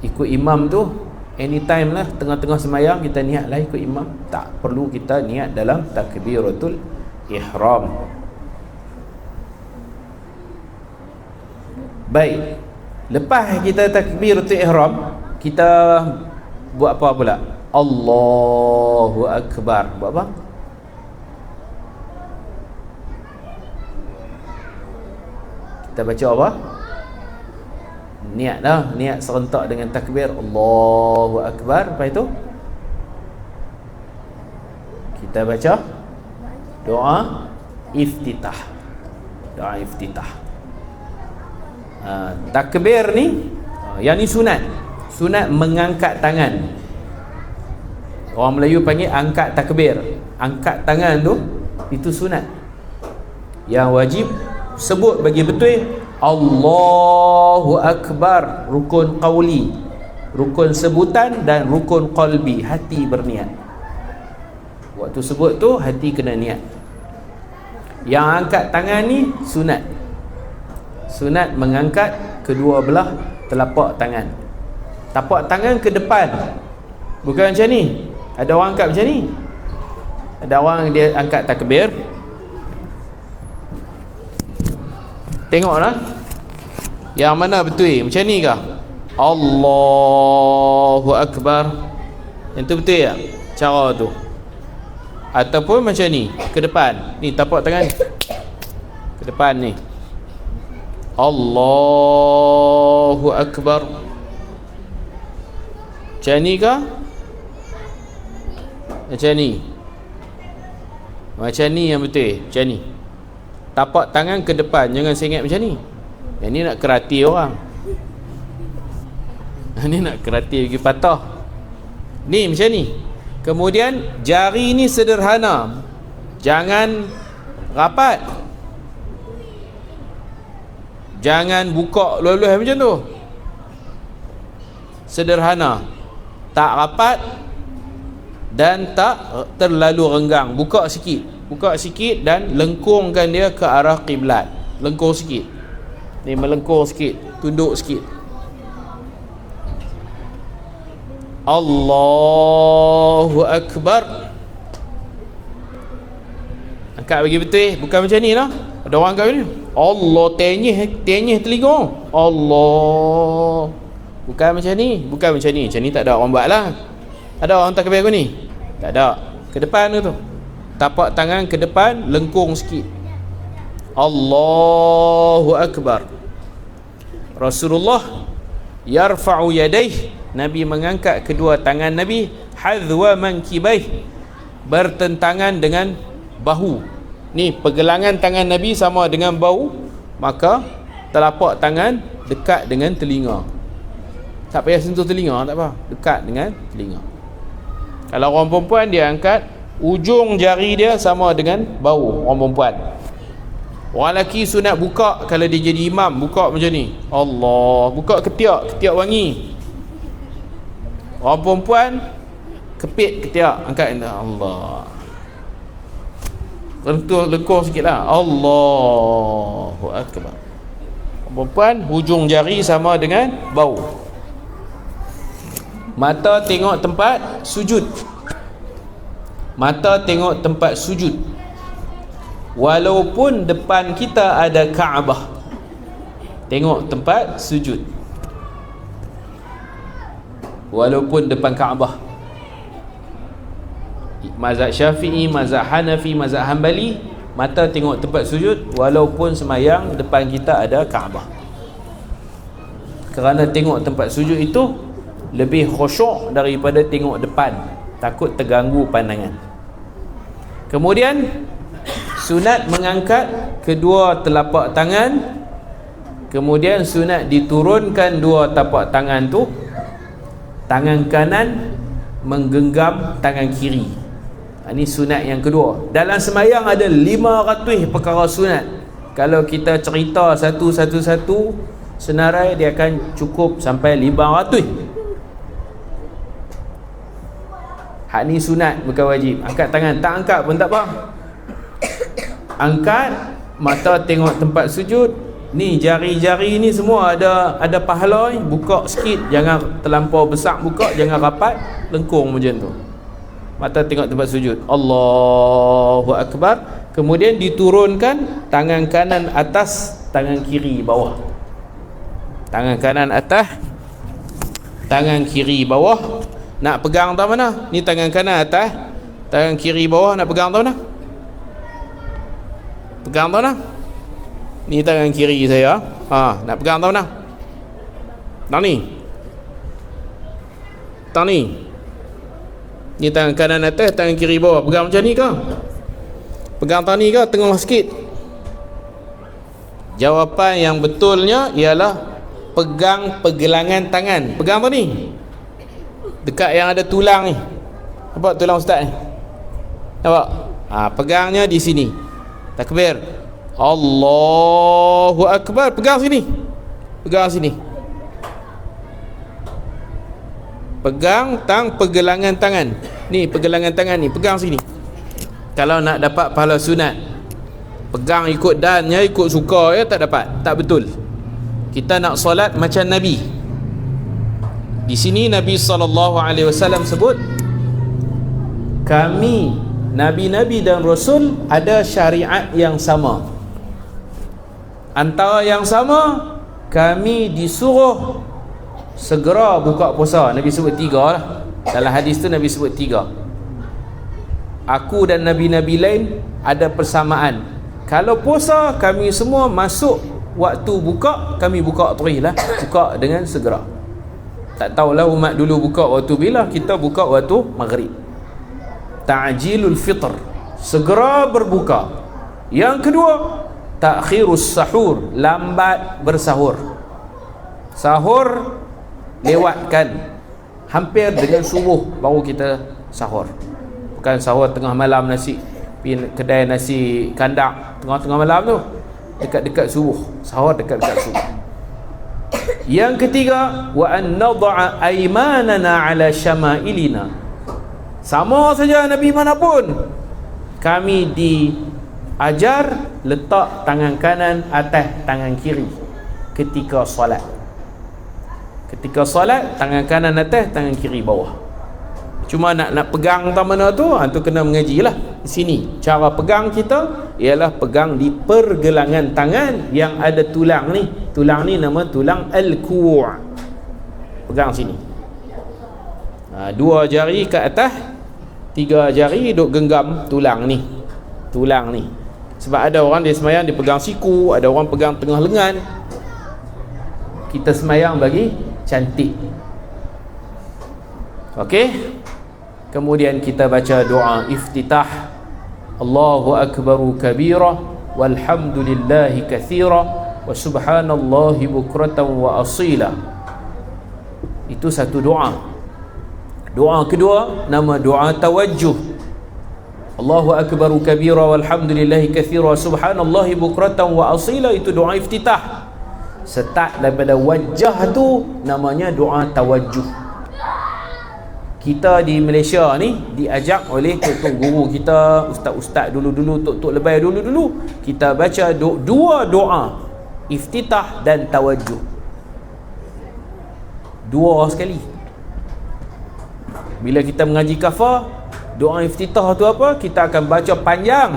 Speaker 2: Ikut imam tu anytime lah, tengah-tengah sembahyang kita niat lah ikut imam. Tak perlu kita niat dalam takbiratul ihram. Baik, lepas kita takbiratul ihram, kita buat apa pula? Allahu akbar. Buat apa? Kita baca apa? Niat dah, niat serentak dengan takbir Allahu akbar. Lepas itu kita baca doa iftitah. Doa iftitah. Takbir ni, yang ni sunat. Sunat mengangkat tangan. Orang Melayu panggil angkat takbir. Angkat tangan tu, itu sunat. Yang wajib sebut bagi betul Allahu akbar, rukun qauli, rukun sebutan, dan rukun qalbi, hati berniat. Waktu sebut tu hati kena niat. Yang angkat tangan ni sunat. Sunat mengangkat kedua belah telapak tangan. Tapak tangan ke depan, bukan macam ni. Ada orang angkat macam ni, ada orang dia angkat takbir. Tengoklah yang mana betul, macam ni kah? Allahu Akbar, yang tu betul tak cara tu? Ataupun macam ni, ke depan ni, tapak tangan ke depan ni, Allahu Akbar, macam ni kah? Macam ni, macam ni yang betul, macam ni. Tapak tangan ke depan, jangan sengit macam ni. Yang ni nak kerati orang, ni nak kerati bagi patah. Ni macam ni. Kemudian jari ni sederhana, jangan rapat, jangan buka luas-luas macam tu. Sederhana, tak rapat dan tak terlalu renggang. Buka sikit dan lengkungkan dia ke arah kiblat. Lengkung sikit ni, melengkung sikit, tunduk sikit. Allahu Akbar, angkat bagi betul, bukan macam ni lah. Ada orang angkat ni, Allah, tenyih telinga. Allah, bukan macam ni, bukan macam ni. Macam ni tak ada orang buat lah. Ada orang takbir aku ni? Tak ada. Ke depan tu, tapak tangan ke depan, lengkung sikit. Allahu Akbar. Rasulullah yarfa'u yadaih, Nabi mengangkat kedua tangan Nabi, hadwa mankibaih, bertentangan dengan bahu. Ni pergelangan tangan Nabi sama dengan bahu, maka telapak tangan dekat dengan telinga. Tak payah sentuh telinga, tak apa, dekat dengan telinga. Kalau orang perempuan, dia angkat ujung jari dia sama dengan bahu orang perempuan. Orang lelaki sunat buka, kalau dia jadi imam, buka macam ni, Allah, buka ketiak wangi. Orang perempuan kepit ketiak, angkat Allah, lengkung sikit lah, Allahu Akbar. Orang perempuan hujung jari sama dengan bahu. Mata tengok tempat sujud, mata tengok tempat sujud, walaupun depan kita ada Kaabah, tengok tempat sujud walaupun depan Kaabah. Mazhab Syafi'i, mazhab Hanafi, mazhab Hanbali, mata tengok tempat sujud walaupun semayang depan kita ada Kaabah, kerana tengok tempat sujud itu lebih khusyuk daripada tengok depan, takut terganggu pandangan. Kemudian sunat mengangkat kedua telapak tangan, kemudian sunat diturunkan dua tapak tangan tu, tangan kanan menggenggam tangan kiri. Ini sunat yang kedua. Dalam semayang ada 500 perkara sunat. Kalau kita cerita satu-satu senarai, dia akan cukup sampai 500. Hak ni sunat, bukan wajib. Angkat tangan, tak angkat pun tak apa. Angkat, mata tengok tempat sujud. Ni jari-jari ni semua ada pahala. Buka sikit, jangan terlampau besar buka, jangan rapat, lengkung macam tu. Mata tengok tempat sujud, Allahu Akbar. Kemudian diturunkan tangan kanan atas, tangan kiri bawah. Tangan kanan atas, tangan kiri bawah. Nak pegang tahu mana? Ni tangan kanan atas, tangan kiri bawah. Nak pegang tahu mana? Pegang tahu mana? Ni tangan kiri saya. Nak pegang tahu mana? Tang ni. Tang ni. Ni tangan kanan atas, tangan kiri bawah. Pegang macam ni ke? Pegang tang ni ke? Tengok sikit. Jawapan yang betulnya ialah pegang pergelangan tangan. Pegang tang ni, dekat yang ada tulang ni. Nampak tulang ustaz ni? Nampak? Pegangnya di sini. Takbir, Allahu Akbar. Pegang sini. Pegang sini. Pegang pergelangan tangan. Ni pergelangan tangan ni, pegang sini. Kalau nak dapat pahala sunat, pegang ikut dannya, ikut suka ya, tak dapat, tak betul. Kita nak solat macam Nabi. Di sini Nabi SAW sebut, kami Nabi-Nabi dan Rasul ada syariat yang sama. Antara yang sama, kami disuruh segera buka puasa. Nabi sebut 3 lah. Dalam hadis tu Nabi sebut 3. Aku dan Nabi-Nabi lain ada persamaan. Kalau puasa, kami semua masuk waktu buka, kami buka terus lah. Buka dengan segera. Tak tahulah umat dulu buka waktu bila, kita buka waktu maghrib. Ta'jilul fitr, segera berbuka. Yang kedua, ta'khirus sahur, lambat bersahur. Sahur lewatkan hampir dengan subuh baru kita sahur. Bukan sahur tengah malam nasi pergi kedai nasi kandang tengah-tengah malam tu, dekat-dekat subuh. Sahur dekat-dekat subuh. Yang ketiga, wa an nad'a aymanana ala syama'ilina. Sama saja Nabi manapun, kami diajar letak tangan kanan atas tangan kiri ketika solat. Ketika solat, tangan kanan atas, tangan kiri bawah. Cuma nak pegang tak mana tu, tu kena mengaji lah. Di sini cara pegang kita ialah pegang di pergelangan tangan yang ada tulang ni. Tulang ni nama tulang al-ku'. Pegang sini. 2 jari ke atas, 3 jari duk genggam tulang ni. Tulang ni. Sebab ada orang dia semayang dia pegang siku, ada orang pegang tengah lengan. Kita semayang bagi cantik. Okey. Kemudian kita baca doa iftitah. Allahu akbaru kabira walhamdulillahi katsira wa subhanallahi bukratan wa asila. Itu satu doa. Doa kedua nama doa tawajjuh. Allahu akbaru kabira walhamdulillahi katsira wa subhanallahi bukratan wa asila, itu doa iftitah. Start daripada wajah tu namanya doa tawajjuh. Kita di Malaysia ni diajak oleh tok guru kita, ustaz-ustaz dulu-dulu, tok-tok lebay dulu-dulu, kita baca 2 doa, iftitah dan tawajjuh. 2 sekali. Bila kita mengaji kafar, doa iftitah tu apa? Kita akan baca panjang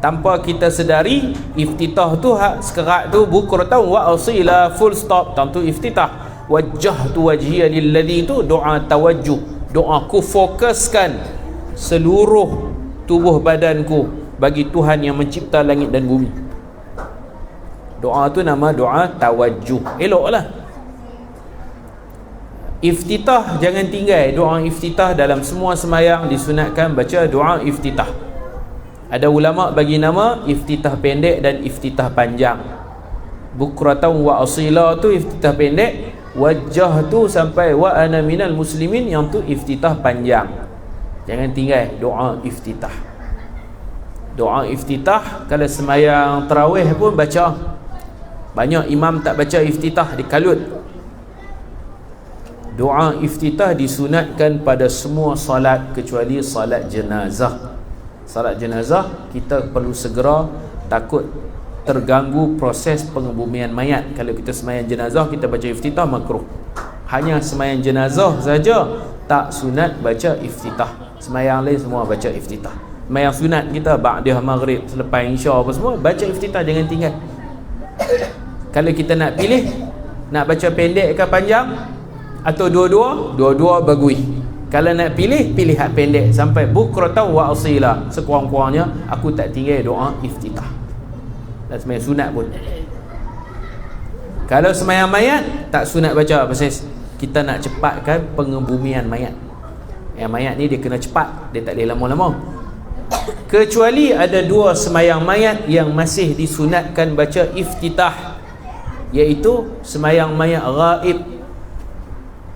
Speaker 2: tanpa kita sedari. Iftitah tu sekerat tu bukratan wa asila, full stop, tentu iftitah. Wajjahtu wajhiya lilladzi, tu doa tawajjuh. Doaku fokuskan seluruh tubuh badanku bagi Tuhan yang mencipta langit dan bumi. Doa tu nama doa tawajjuh. Eloklah. Iftitah jangan tinggal. Doa iftitah dalam semua semayang disunatkan baca doa iftitah. Ada ulama bagi nama iftitah pendek dan iftitah panjang. Bukratan wa asila tu iftitah pendek, wajah tu sampai wa ana minal muslimin yang tu iftitah panjang. Jangan tinggal doa iftitah. Doa iftitah kalau semayang tarawih pun baca. Banyak imam tak baca iftitah, dikalut. Doa iftitah disunatkan pada semua salat kecuali salat jenazah. Salat jenazah kita perlu segera, takut terganggu proses pengebumian mayat. Kalau kita semayang jenazah kita baca iftitah makruh. Hanya semayang jenazah saja tak sunat baca iftitah. Semayang lain semua baca iftitah. Semayang sunat kita ba'da maghrib, selepas isya apa semua baca iftitah, jangan tinggal. Kalau kita nak pilih nak baca pendek ke panjang atau dua-dua bagus. Kalau nak pilih hak pendek sampai bukratan wa asila. Sekurang-kurangnya aku tak tinggal doa iftitah. Dan semayang sunat pun. Kalau semayang mayat tak sunat baca, pasal kita nak cepatkan pengebumian mayat. Yang mayat ni dia kena cepat, dia tak boleh lama-lama. Kecuali ada 2 semayang mayat yang masih disunatkan baca iftitah, iaitu semayang mayat ghaib.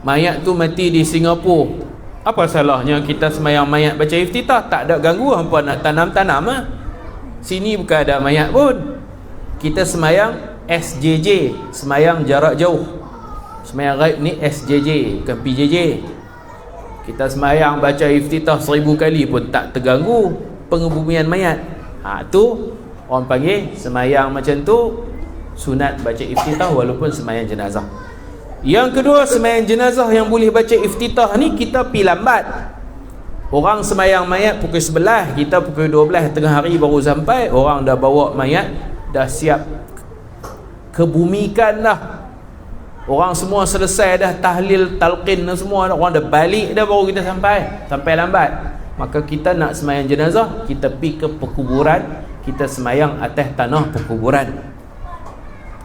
Speaker 2: Mayat tu mati di Singapura. Apa salahnya kita semayang mayat baca iftitah? Tak ada ganggu, hampa nak tanam-tanam lah. Sini bukan ada mayat pun. Kita semayang SJJ, semayang jarak jauh. Semayang ghaib ni SJJ, bukan PJJ. Kita semayang baca iftitah 1000 kali pun tak terganggu pengebumian mayat. Tu orang panggil semayang macam tu sunat baca iftitah walaupun semayang jenazah. Yang kedua, sembahyang jenazah yang boleh baca iftitah ni kita pi lambat. Orang sembahyang mayat pukul 11, kita pukul 12 tengah hari baru sampai. Orang dah bawa mayat, dah siap kebumikan dah. Orang semua selesai dah tahlil, talqin dan semua, orang dah balik dah, baru kita sampai lambat. Maka kita nak sembahyang jenazah, kita pi ke perkuburan, kita sembahyang atas tanah perkuburan.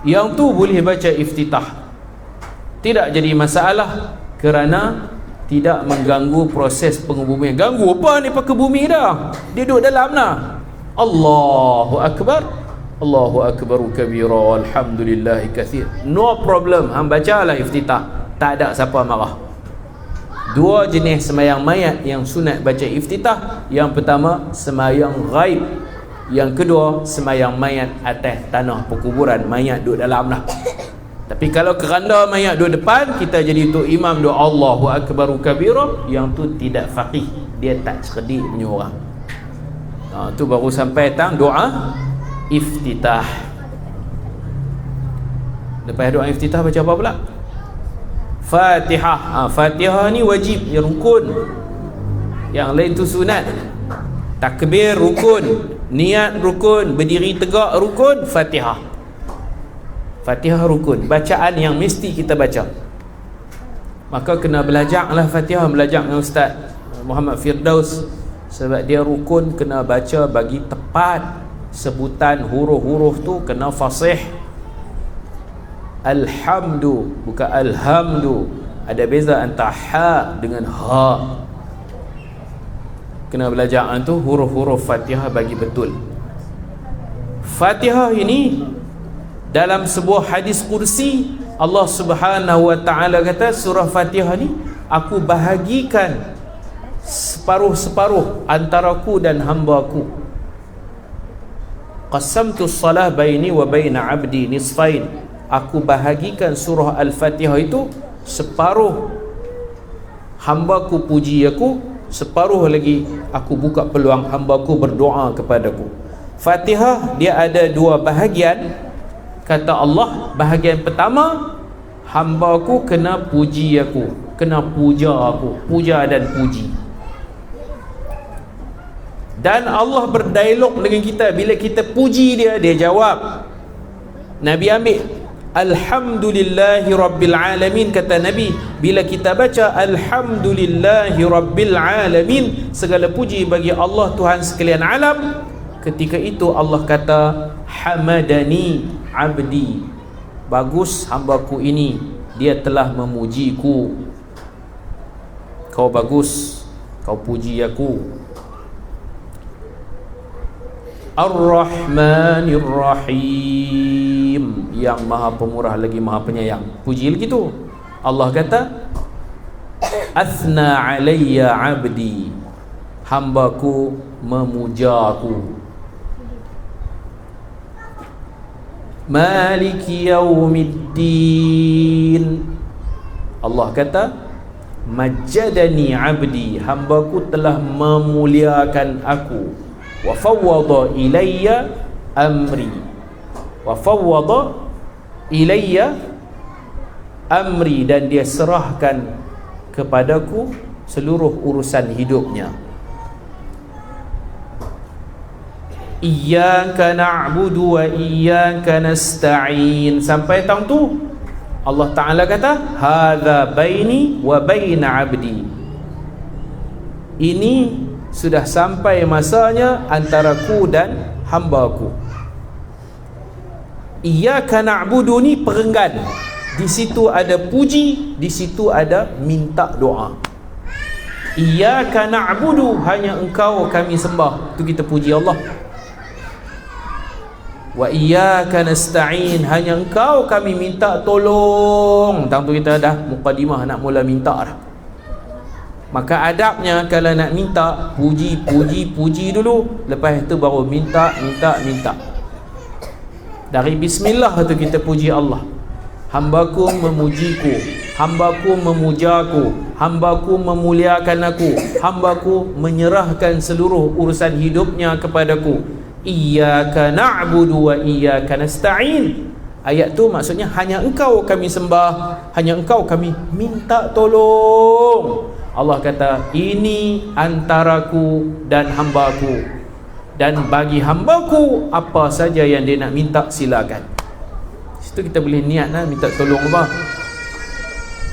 Speaker 2: Yang tu boleh baca iftitah, tidak jadi masalah kerana tidak mengganggu proses pengebumian. Ganggu apa ni pakai bumi dah, dia duduk dalam dah. Allahu Akbar, Allahu Akbaru kabira, alhamdulillahi kathir, no problem, hang bacalah iftitah, tak ada siapa marah. Dua jenis sembahyang mayat yang sunat baca iftitah. Yang pertama sembahyang ghaib, yang kedua sembahyang mayat atas tanah perkuburan, mayat duduk dalam dah. Tapi kalau keranda mayat duduk depan, kita jadi tok imam doa Allahu Akbaru kabira, yang tu tidak faqih, dia tak cerdik punya orang. Tu baru sampai tang doa iftitah. Lepas doa iftitah baca apa pula? Fatihah. Fatihah ni wajib, ya rukun. Yang lain tu sunat. Takbir rukun, niat rukun, berdiri tegak rukun, Fatihah. Fatihah rukun, bacaan yang mesti kita baca. Maka kena belajarlah Fatihah, belajar dengan Ustaz Muhammad Firdaus, sebab dia rukun, kena baca bagi tepat sebutan huruf-huruf tu, kena fasih. Alhamdu bukan alhamdu, ada beza antara ha dengan ha. Kena belajar tu huruf-huruf Fatihah bagi betul. Fatihah ini dalam sebuah hadis kursi, Allah Subhanahu wa ta'ala kata, surah Fatihah ni aku bahagikan separuh-separuh antaraku dan hamba-Ku. Qasamtu salah baini wa baina abdi nisfain. Aku bahagikan surah Al-Fatihah itu, separuh hamba-Ku puji aku, separuh lagi aku buka peluang hamba-Ku berdoa kepadaku. Fatihah dia ada dua bahagian. Kata Allah, bahagian pertama, hamba-Ku kena puji aku, kena puja aku, puja dan puji. Dan Allah berdialog dengan kita. Bila kita puji dia, dia jawab. Nabi ambil Alhamdulillahi Rabbil Alamin, kata Nabi. Bila kita baca Alhamdulillahi Rabbil Alamin, segala puji bagi Allah Tuhan sekalian alam, ketika itu Allah kata Hamadani abdi, bagus hamba-Ku ini, dia telah memujiku. Kau bagus, kau puji aku. Ar-Rahmanir Rahim, yang maha pemurah lagi maha penyayang. Puji lagi tu. Allah kata Athna alayya abdi, hamba-Ku memujaku. Maliki yaumiddin, Allah kata majjadani abdi, hamba-Ku telah memuliakan aku. Wa fawwada ilayya amri, wa fawwada ilayya amri, dan dia serahkan kepadaku seluruh urusan hidupnya. Iyyaka na'budu wa iyyaka nasta'in, sampai tang tu Allah Ta'ala kata hadza baini wa baina abdi, ini sudah sampai masanya antaraku dan hamba-Ku. Iyyaka na'budu ni perenggan, di situ ada puji, di situ ada minta doa. Iyyaka na'budu, hanya Engkau kami sembah, tu kita puji Allah. Wa iyyaka nasta'in, hanya Engkau kami minta tolong. Tang tu kita dah mukadimah nak mula minta dah. Maka adabnya kalau nak minta, puji dulu, lepas tu baru minta. Dari bismillah tu kita puji Allah. Hamba-Ku memujiku, hamba-Ku memujaku, hamba-Ku memuliakan aku, hamba-Ku menyerahkan seluruh urusan hidupnya kepadaku. Iyyaka na'budu wa iyyaka nasta'in, Ayat tu maksudnya hanya Engkau kami sembah, hanya Engkau kami minta tolong. Allah kata, ini antaraku dan hambaku, dan bagi hambaku apa saja yang dia nak minta silakan. Situ kita boleh niat minta tolong apa.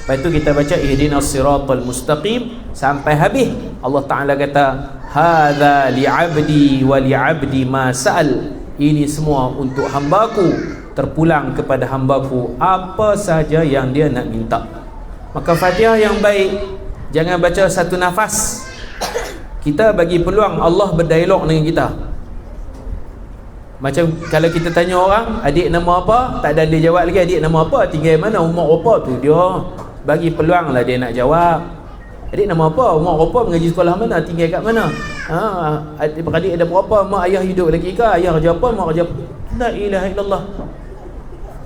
Speaker 2: Lepas tu kita baca ihdinas siratal mustaqim sampai habis. Allah Ta'ala kata, hadza li'abdi wa li'abdi ma sa'al. Ini semua untuk hambaku, terpulang kepada hambaku apa saja yang dia nak minta. Maka Fatihah yang baik, jangan baca satu nafas. Kita bagi peluang Allah berdialog dengan kita. Macam kalau kita tanya orang, adik nama apa? Tak ada dia jawab lagi, adik nama apa? Tinggal mana? Umur apa? Tu dia bagi peluang lah dia nak jawab. Adik nama apa? Umur apa? Mengaji sekolah mana? Tinggal kat mana? Adik ada berapa? Mak ayah hidup lagi ke? Ayah kerja apa? Mak kerja apa? La ilaha illallah.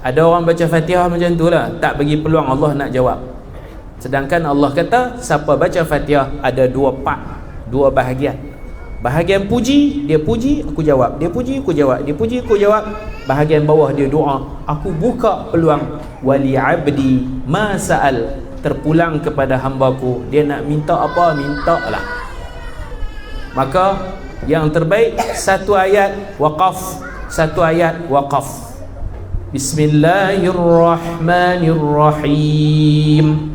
Speaker 2: Ada orang baca Fatihah macam tu lah, tak bagi peluang Allah nak jawab. Sedangkan Allah kata, siapa baca Fatihah ada dua part, dua bahagian. Bahagian puji, dia puji, aku jawab. Dia puji, aku jawab. Dia puji, aku jawab. Bahagian bawah dia doa, aku buka peluang. Wali abdi ma sa'al, terpulang kepada hambaku, dia nak minta apa, mintalah. Maka yang terbaik satu ayat waqaf, satu ayat waqaf. Bismillahirrahmanirrahim.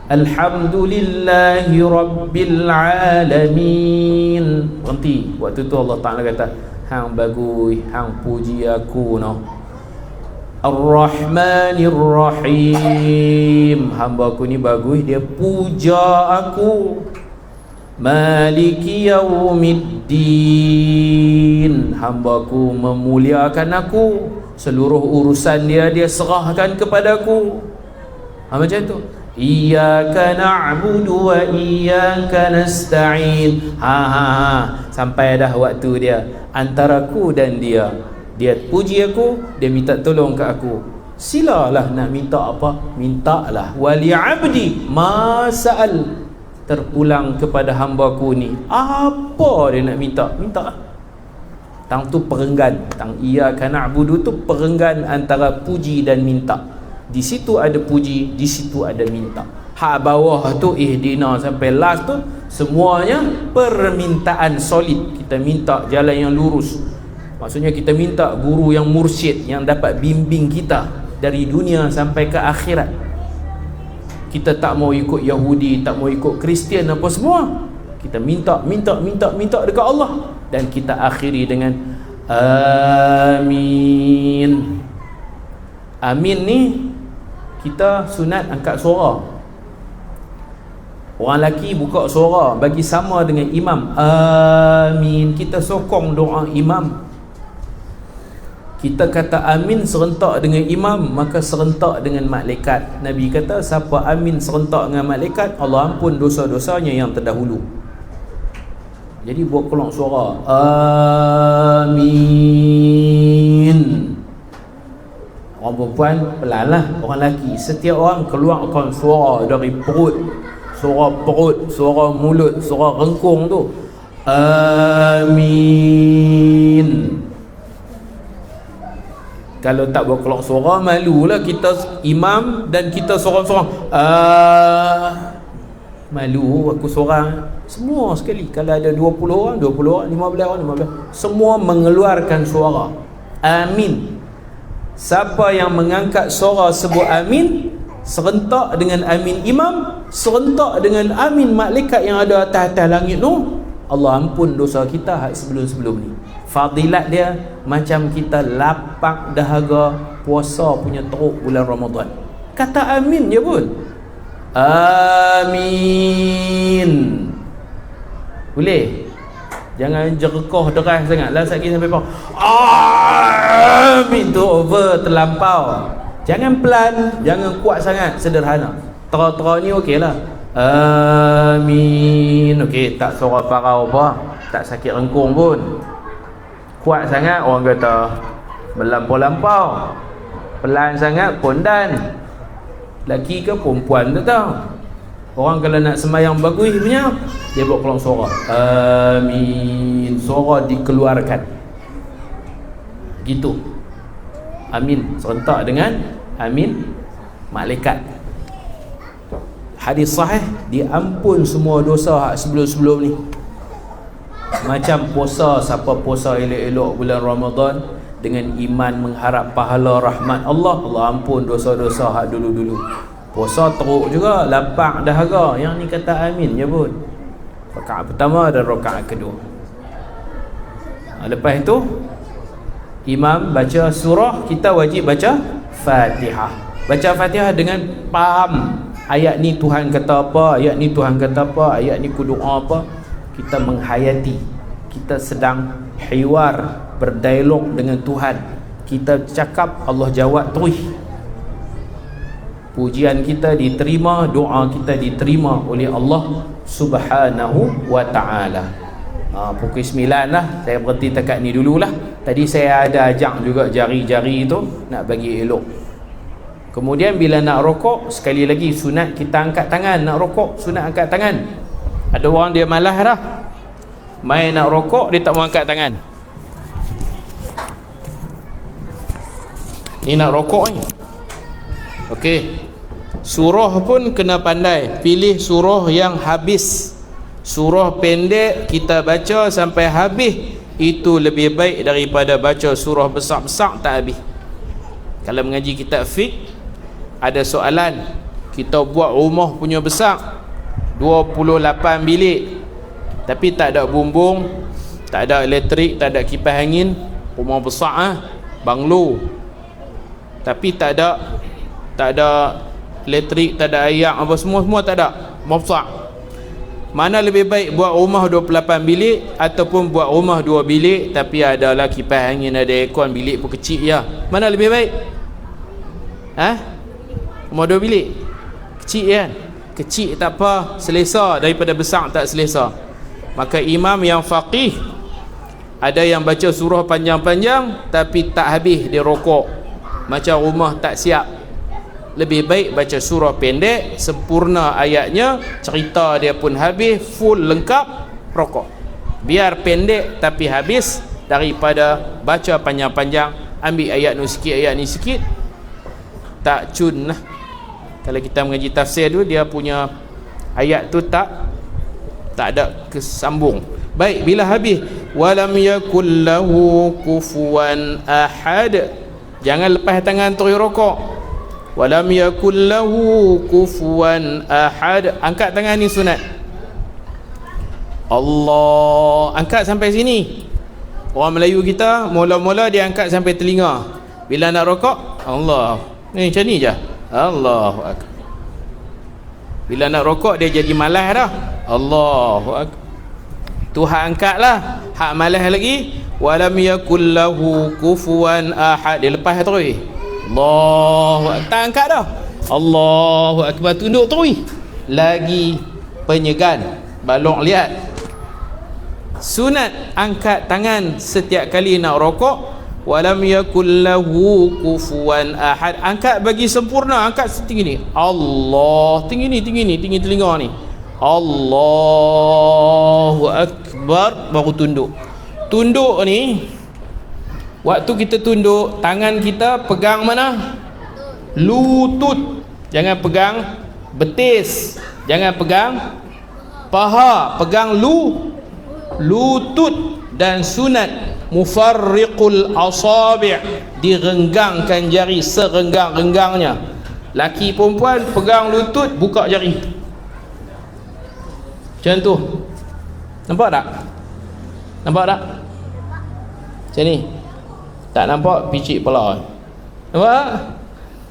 Speaker 2: Alhamdulillahi Rabbil Alamin. Berhenti. Waktu tu Allah Ta'ala kata, hang bagus, hang puji aku no. Ar-Rahmanir-Rahim. Hamba aku ni bagus, dia puja aku. Maliki Yaumiddin. Hamba aku memuliakan aku. Seluruh urusan dia serahkan kepadaku. Macam tu. Iyyaka na'budu wa iyyaka nasta'in. Sampai dah waktu dia, antaraku dan dia. Dia puji aku, dia minta tolong ke aku. Silalah nak minta apa, mintalah. Wali abdi ma sa'al, terpulang kepada hambaku ni apa dia nak minta, minta. Tang tu perenggan, tang iyyaka na'budu tu perenggan antara puji dan minta. Di situ ada puji, di situ ada minta. Hak bawah tu ihdina sampai last tu semuanya permintaan solid. Kita minta jalan yang lurus. Maksudnya kita minta guru yang mursyid, yang dapat bimbing kita dari dunia sampai ke akhirat. Kita tak mau ikut Yahudi, tak mau ikut Kristian apa semua. Kita minta dekat Allah. Dan kita akhiri dengan amin. Amin ni kita sunat angkat suara. Orang lelaki buka suara bagi sama dengan imam. Amin. Kita sokong doa imam. Kita kata amin serentak dengan imam, maka serentak dengan malaikat. Nabi kata siapa amin serentak dengan malaikat, Allah ampun dosa-dosanya yang terdahulu. Jadi buat keluar suara amin. Orang perempuan pelanlah, orang lelaki setiap orang keluarkan suara dari perut, suara perut, suara mulut, suara rengkung tu. Amin. Kalau tak buat keluar suara, malulah kita imam dan kita seorang-seorang. Malu aku seorang. Semua sekali. Kalau ada 20 orang, 20 orang, 15 orang, 15. Semua mengeluarkan suara. Amin. Siapa yang mengangkat suara sebut amin, serentak dengan amin imam, serentak dengan amin malaikat yang ada atas-atas langit tu, Allah ampun dosa kita hak sebelum-sebelum ni. Fadilat dia macam kita lapak dahaga puasa punya teruk bulan Ramadan. Kata amin je pun. Amin. Boleh? Jangan jerkoh deras sangat lah sakit sampai bawah. Amin tu over, terlampau. Jangan pelan, jangan kuat sangat, sederhana. Tera-tera ni okey lah. Amin. Okey, tak suara parau apa, tak sakit rengkung pun. Kuat sangat orang kata melampau-lampau. Pelan sangat pondan. Laki ke perempuan tak tahu. Orang kalau nak sembahyang bagus punya, dia buat keluar suara. Amin. Suara dikeluarkan. Gitu. amin serentak dengan amin malaikat. Hadis sahih, diampun semua dosa sebelum-sebelum ni. Macam puasa, siapa puasa elok-elok bulan Ramadan dengan iman mengharap pahala rahmat Allah, Allah ampun dosa-dosa hak dulu-dulu. Puasa teruk juga, lapang dahaga. Yang ni kata amin je pun. Rakaat pertama dan rakaat kedua. Lepas itu imam baca surah, kita wajib baca Fatihah. Baca Fatihah dengan faham ayat ni Tuhan kata apa, ayat ni Tuhan kata apa, ayat ni ku doa apa. Kita menghayati, kita sedang hiwar, berdialog dengan Tuhan. Kita cakap, Allah jawab terus. Pujian kita diterima, doa kita diterima oleh Allah Subhanahu wa ta'ala. Pukul 9 lah, saya berhenti dekat ni dululah. Tadi saya ada ajak juga jari-jari tu nak bagi elok. Kemudian bila nak rokok, sekali lagi sunat kita angkat tangan. Nak rokok, sunat angkat tangan. Ada orang dia malas dah, main nak rokok, dia tak mau angkat tangan. Ni nak rokok ni. Okey, surah pun kena pandai. Pilih surah yang habis. Surah pendek kita baca sampai habis, itu lebih baik daripada baca surah besar-besar tak habis. Kalau mengaji kitab fiqh, ada soalan, kita buat rumah punya besar 28 bilik, tapi tak ada bumbung, tak ada elektrik, tak ada kipas angin. Rumah besar banglo, tapi tak ada elektrik, tak ada air, apa semua tak ada. Rumah besar. Mana lebih baik, buat rumah 28 bilik ataupun buat rumah 2 bilik tapi adalah kipas angin, ada aircon, bilik pun kecil ya? Mana lebih baik? Rumah 2 bilik kecil kan? Kecil tak apa, selesa daripada besar tak selesa. Maka imam yang faqih, ada yang baca surah panjang-panjang tapi tak habis, dia rokok, macam rumah tak siap. Lebih baik baca surah pendek, sempurna ayatnya, cerita dia pun habis, full lengkap, rokok. Biar pendek tapi habis daripada baca panjang-panjang, ambil ayat ni sikit, ayat ni sikit, tak cun lah. Kalau kita mengaji tafsir tu, dia punya ayat tu tak ada kesambung. Baik, bila habis, walam yakul lahu kufuwan ahad, jangan lepas tangan terus rokok. Walam yakul lahu kufuwan ahad, angkat tangan ni sunat. Allah, angkat sampai sini. Orang Melayu kita mula-mula dia angkat sampai telinga. Bila nak rokok, Allah, ni macam ni je, Allahu akbar. Bila nak rokok dia jadi malas dah, Allahu akbar. Tuhan angkatlah, hak malas lagi. Walam yakul lahu kufuwan ahad, dia lepas terus. Allahu akbar, tak angkat dah, Allahu akbar, tunduk terus. Lagi penyegan, balok lihat. Sunat angkat tangan setiap kali nak rokok. Walam yakul lahu kufuwan ahad, angkat bagi sempurna, angkat setinggi ni, Allah, tinggi ni, tinggi telinga ni, Allahu akbar, baru tunduk. Tunduk ni, waktu kita tunduk, tangan kita pegang mana? Lutut. Jangan pegang betis, jangan pegang paha, pegang lutut. Dan sunat mufarriqul asabi', direnggangkan jari serenggang-renggangnya. Laki perempuan pegang lutut, buka jari macam tu. Nampak tak? Nampak tak? Macam ni. Tak nampak, picit kepala. Nampak?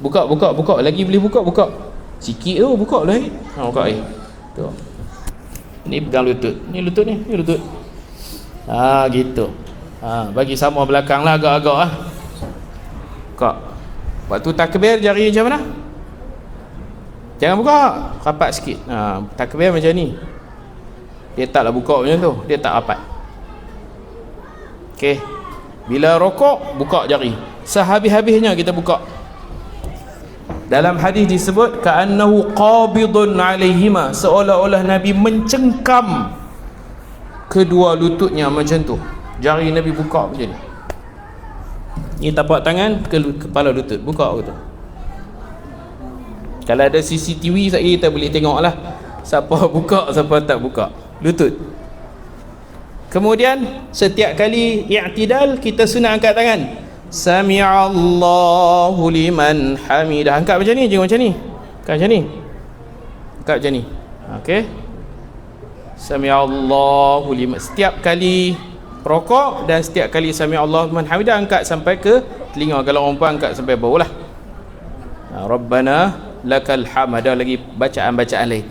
Speaker 2: Buka. Lagi boleh buka. Sikit tu, buka lagi. Buka lagi. Tu. Ni pegang lutut. Ni lutut. Gitu. Bagi sama belakang lah, agak-agak lah. Buka. Waktu takbir, jari macam mana? Jangan buka, rapat sikit. Takbir macam ni. Dia taklah buka macam tu, dia tak rapat. Okey. Bila rokok, buka jari. Sehabis-habisnya kita buka. Dalam hadis disebut ka'annahu qabidun alaihima, seolah-olah Nabi mencengkam kedua lututnya macam tu. Jari Nabi buka macam ni.
Speaker 3: Ni tapak tangan ke kepala lutut. Buka betul. Kalau ada CCTV kita boleh tengok lah siapa buka, siapa tak buka. Lutut. Kemudian setiap kali i'tidal kita sunat angkat tangan. Sami'allahu liman hamidah. Angkat macam ni, jangan macam ni. Angkat macam ni. Angkat macam ni. Okey. Sami'allahu liman. Setiap kali rokok dan setiap kali sami'allahu liman hamidah angkat sampai ke telinga. Kalau orang perempuan angkat sampai bawah lah. Rabbana lakal hamd. Ada lagi bacaan-bacaan lain.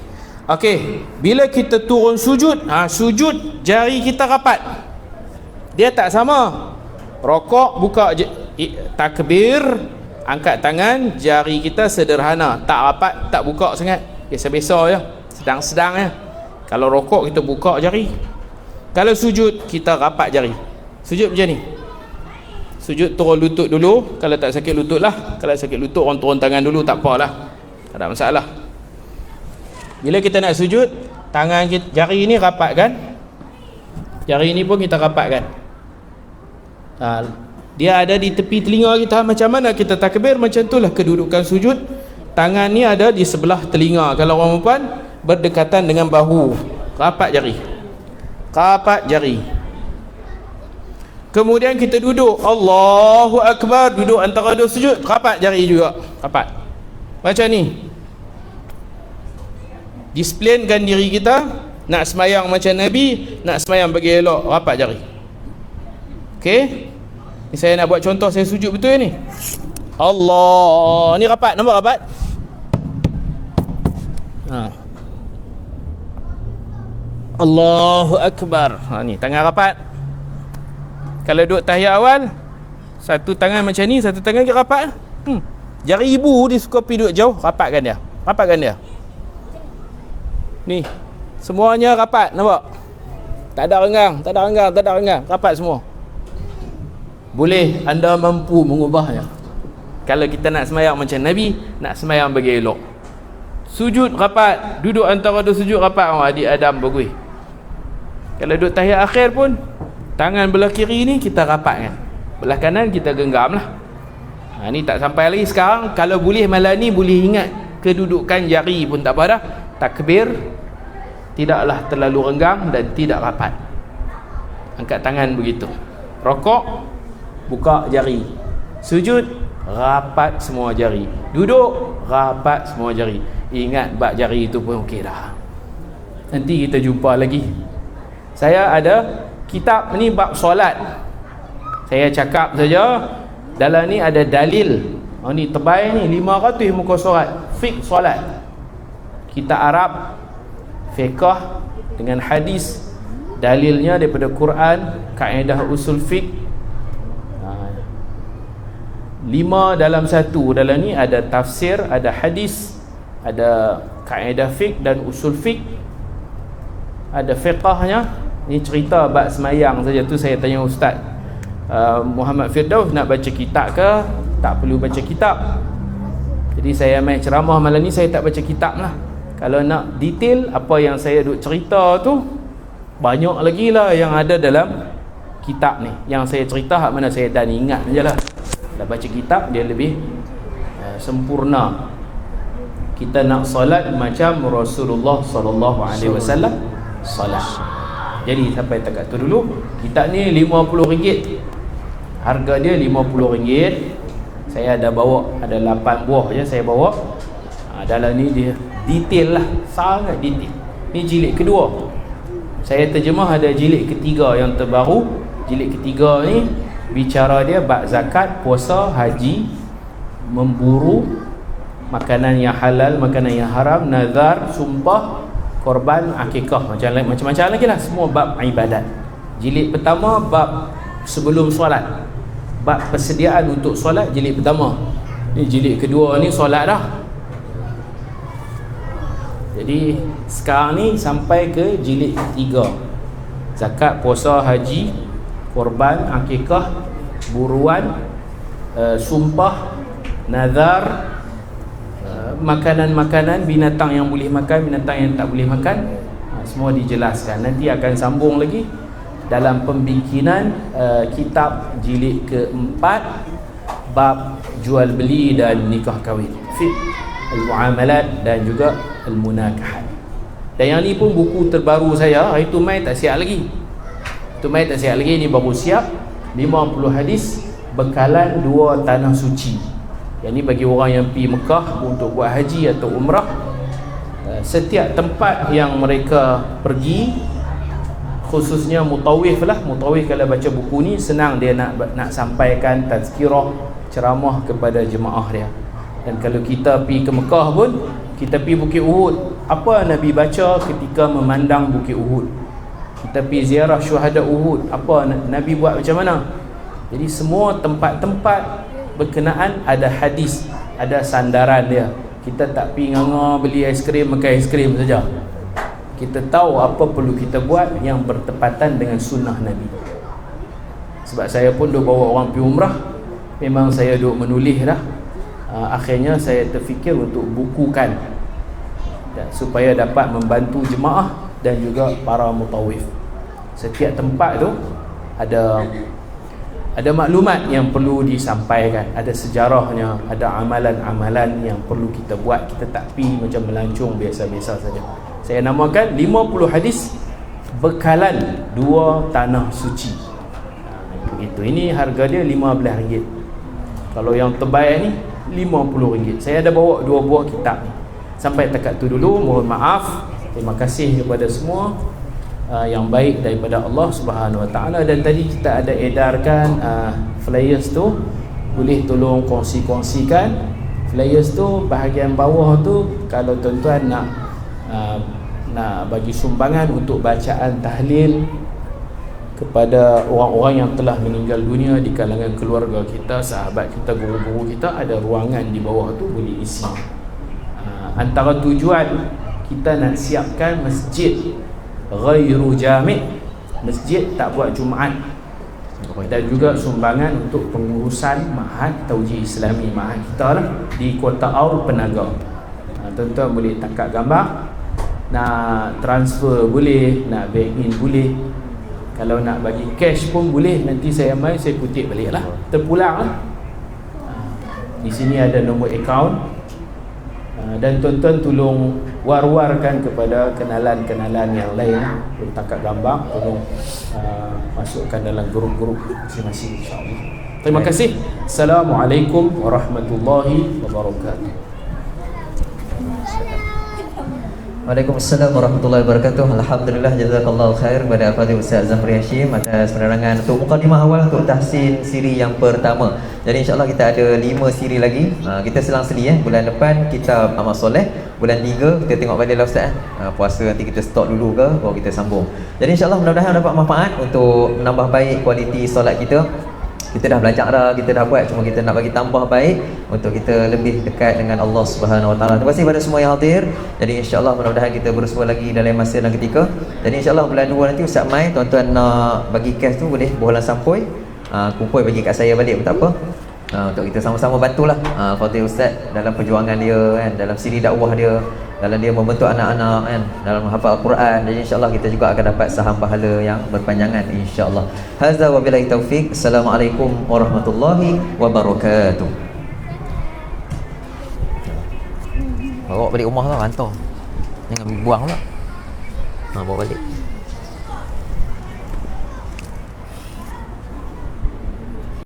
Speaker 3: Okey, bila kita turun sujud, sujud jari kita rapat. Dia tak sama. Rokok buka takbir, angkat tangan, jari kita sederhana, tak rapat, tak buka sangat. Biasa-biasa je, sedang-sedang je. Kalau rokok kita buka jari. Kalau sujud kita rapat jari. Sujud macam ni. Sujud turun lutut dulu. Kalau tak sakit lutut lah. Kalau sakit lutut orang turun tangan dulu, tak apalah. Tak ada masalah. Bila kita nak sujud, tangan kita, jari ni rapatkan. Jari ni pun kita rapatkan. Dia ada di tepi telinga kita. Macam mana kita takbir, macam itulah kedudukan sujud. Tangan ni ada di sebelah telinga. Kalau orang perempuan berdekatan dengan bahu. Rapat jari. Rapat jari. Kemudian kita duduk. Allahu Akbar. Duduk antara dua sujud. Rapat jari juga. Rapat. Macam ni. Disiplinkan diri kita. Nak semayang macam Nabi, nak semayang bagi elok, rapat jari. Okey. Ni saya nak buat contoh saya sujud betul ni. Allah, ni rapat, nampak rapat? Allahu Akbar. Ni tangan rapat. Kalau duduk tahiyat awal, satu tangan macam ni, satu tangan kita rapat. Jari ibu dia suka pergi duduk jauh, rapatkan dia. Rapatkan dia. Ni semuanya rapat, nampak? Tak ada renggang, tak ada renggang, tak ada renggang, rapat semua. Boleh anda mampu mengubahnya. Kalau kita nak semayang macam Nabi, nak semayang bagi elok. Sujud rapat, duduk antara dua sujud rapat. Adik Adam bagus. Kalau duduk tahiyat akhir pun, tangan belah kiri ni kita rapatkan, belah kanan kita genggam lah. Ni tak sampai lagi sekarang. Kalau boleh malam ni boleh ingat kedudukan jari pun tak apa dah. Takbir tidaklah terlalu renggang dan tidak rapat. Angkat tangan begitu. Rokok buka jari. Sujud rapat semua jari. Duduk rapat semua jari. Ingat bab jari itu pun okey dah. Nanti kita jumpa lagi. Saya ada kitab ni bab solat. Saya cakap saja dalam ni ada dalil. Ni tebal ni 500 muka surat fiqh solat. Kitab Arab, fiqh dengan hadis, dalilnya daripada Quran, kaedah usul fiqh. 5 dalam 1. Dalam ni ada tafsir, ada hadis, ada kaedah fiqh dan usul fiqh, ada fiqhnya. Ni cerita bab semayang saja. Tu saya tanya Ustaz Muhammad Firdaus, nak baca kitab ke? Tak perlu baca kitab. Jadi saya main ceramah malam ni, saya tak baca kitab lah. Kalau nak detail apa yang saya duk cerita tu, banyak lagi lah yang ada dalam kitab ni. Yang saya cerita hak mana saya dan ingat je lah. Dah baca kitab dia lebih sempurna. Kita nak solat macam Rasulullah sallallahu alaihi wasallam solat. Jadi sampai dekat tu dulu. Kitab ni RM50. Harga dia RM50. Saya ada bawa, ada 8 buah je saya bawa. Dalam ni dia detail lah, sangat detail. Ni jilid kedua. Saya terjemah ada jilid ketiga yang terbaru. Jilid ketiga ni bicara dia bab zakat, puasa, haji, memburu, makanan yang halal, makanan yang haram, nazar, sumpah, korban, akikah, macam-macam lagi lah. Semua bab ibadat. Jilid pertama bab sebelum solat, bab persediaan untuk solat, jilid pertama. Ni jilid kedua ni solat dah. Jadi sekarang ni sampai ke jilid ketiga. Zakat, puasa, haji, korban, akikah, buruan, sumpah, nazar, makanan-makanan, binatang yang boleh makan, binatang yang tak boleh makan, semua dijelaskan. Nanti akan sambung lagi dalam pembikinan kitab jilid keempat bab jual beli dan nikah kahwin, fiqh al-muamalat dan juga al-munakahat. Dan yang ni pun buku terbaru saya, hari tu mai tak siap lagi. Ni baru siap 50 hadis bekalan 2 tanah suci. Yang ni bagi orang yang pergi Mekah untuk buat haji atau umrah. Setiap tempat yang mereka pergi, khususnya mutawif lah, mutawif kalau baca buku ni senang dia nak sampaikan tazkirah, ceramah kepada jemaah dia. Dan kalau kita pergi ke Mekah pun, kita pergi Bukit Uhud, apa Nabi baca ketika memandang Bukit Uhud? Kita pergi ziarah syuhada Uhud, apa Nabi buat macam mana? Jadi semua tempat-tempat berkenaan ada hadis, ada sandaran dia. Kita tak pergi nganga beli aiskrim, makan aiskrim saja. Kita tahu apa perlu kita buat yang bertepatan dengan sunnah Nabi. Sebab saya pun duk bawa orang pergi umrah, memang saya duk menulis dah. Akhirnya saya terfikir untuk bukukan supaya dapat membantu jemaah dan juga para mutawif. Setiap tempat tu ada maklumat yang perlu disampaikan, ada sejarahnya, ada amalan-amalan yang perlu kita buat. Kita tak pergi macam melancong biasa-biasa saja. Saya namakan 50 hadis bekalan 2 tanah suci. Begitu. Ini harga dia RM15. Kalau yang terbaik ni RM50. Saya ada bawa 2 buah kitab ni. Sampai dekat tu dulu. Mohon maaf. Terima kasih kepada semua yang baik daripada Allah Subhanahu Wa Taala. Dan tadi kita ada edarkan flyers tu, boleh tolong kongsi-kongsikan flyers tu. Bahagian bawah tu kalau tuan-tuan nak bagi sumbangan untuk bacaan tahlil kepada orang-orang yang telah meninggal dunia di kalangan keluarga kita, sahabat kita, guru-guru kita, ada ruangan di bawah tu boleh isi. Antara tujuan kita nak siapkan masjid ghairu jami', masjid tak buat Jumaat, dan juga sumbangan untuk pengurusan Ma'had Tauji Islami, Ma'had kita lah di Kota Aur Penaga. Tuan-tuan boleh tangkap gambar, nak transfer boleh, nak bank in boleh, kalau nak bagi cash pun boleh. Nanti saya mai, saya kutip balik lah, terpulang lah. Di sini ada nombor akaun. Dan tuan-tuan tolong war-warkan kepada kenalan-kenalan yang lain, tangkap gambar, tolong masukkan dalam grup-grup masing-masing, insyaAllah. Terima kasih. Assalamualaikum warahmatullahi wabarakatuh.
Speaker 1: Waalaikumsalam warahmatullahi wabarakatuh. Alhamdulillah, jazakallahu khair kepada Al-Fadhil Ustaz Zamri Hashim atas penerangan untuk mukadimah awal untuk tahsin siri yang pertama. Jadi insyaAllah kita ada 5 siri lagi. Kita selang-seli bulan depan kita amal soleh, bulan 3 kita tengok balik lah Ustaz. Puasa nanti kita stop dulu ke baru kita sambung. Jadi insyaAllah mudah-mudahan dapat manfaat untuk menambah baik kualiti solat kita. Kita dah belajar dah, kita dah buat, cuma kita nak bagi tambah baik untuk kita lebih dekat dengan Allah Subhanahu Wa Taala. Terima kasih kepada semua yang hadir. Jadi insya-Allah mudah-mudahan kita bersua lagi dalam masa dan ketika. Jadi insya-Allah bulan 2 nanti Ustaz Mai, tuan-tuan nak bagi cash tu boleh bohlan sampoi, kumpul bagi kat saya balik pun tak apa. Untuk kita sama-sama bantulah Fadil Ustaz dalam perjuangan dia kan, dalam siri dakwah dia, dalam dia membentuk anak-anak kan, dalam menghafal Al-Quran. Jadi insya-Allah kita juga akan dapat saham pahala yang berpanjangan insya-Allah. Hadza wa billahi taufik. Assalamualaikum warahmatullahi wabarakatuh. Bawa balik rumah lah, hantar. Jangan buang pula. Bawa balik.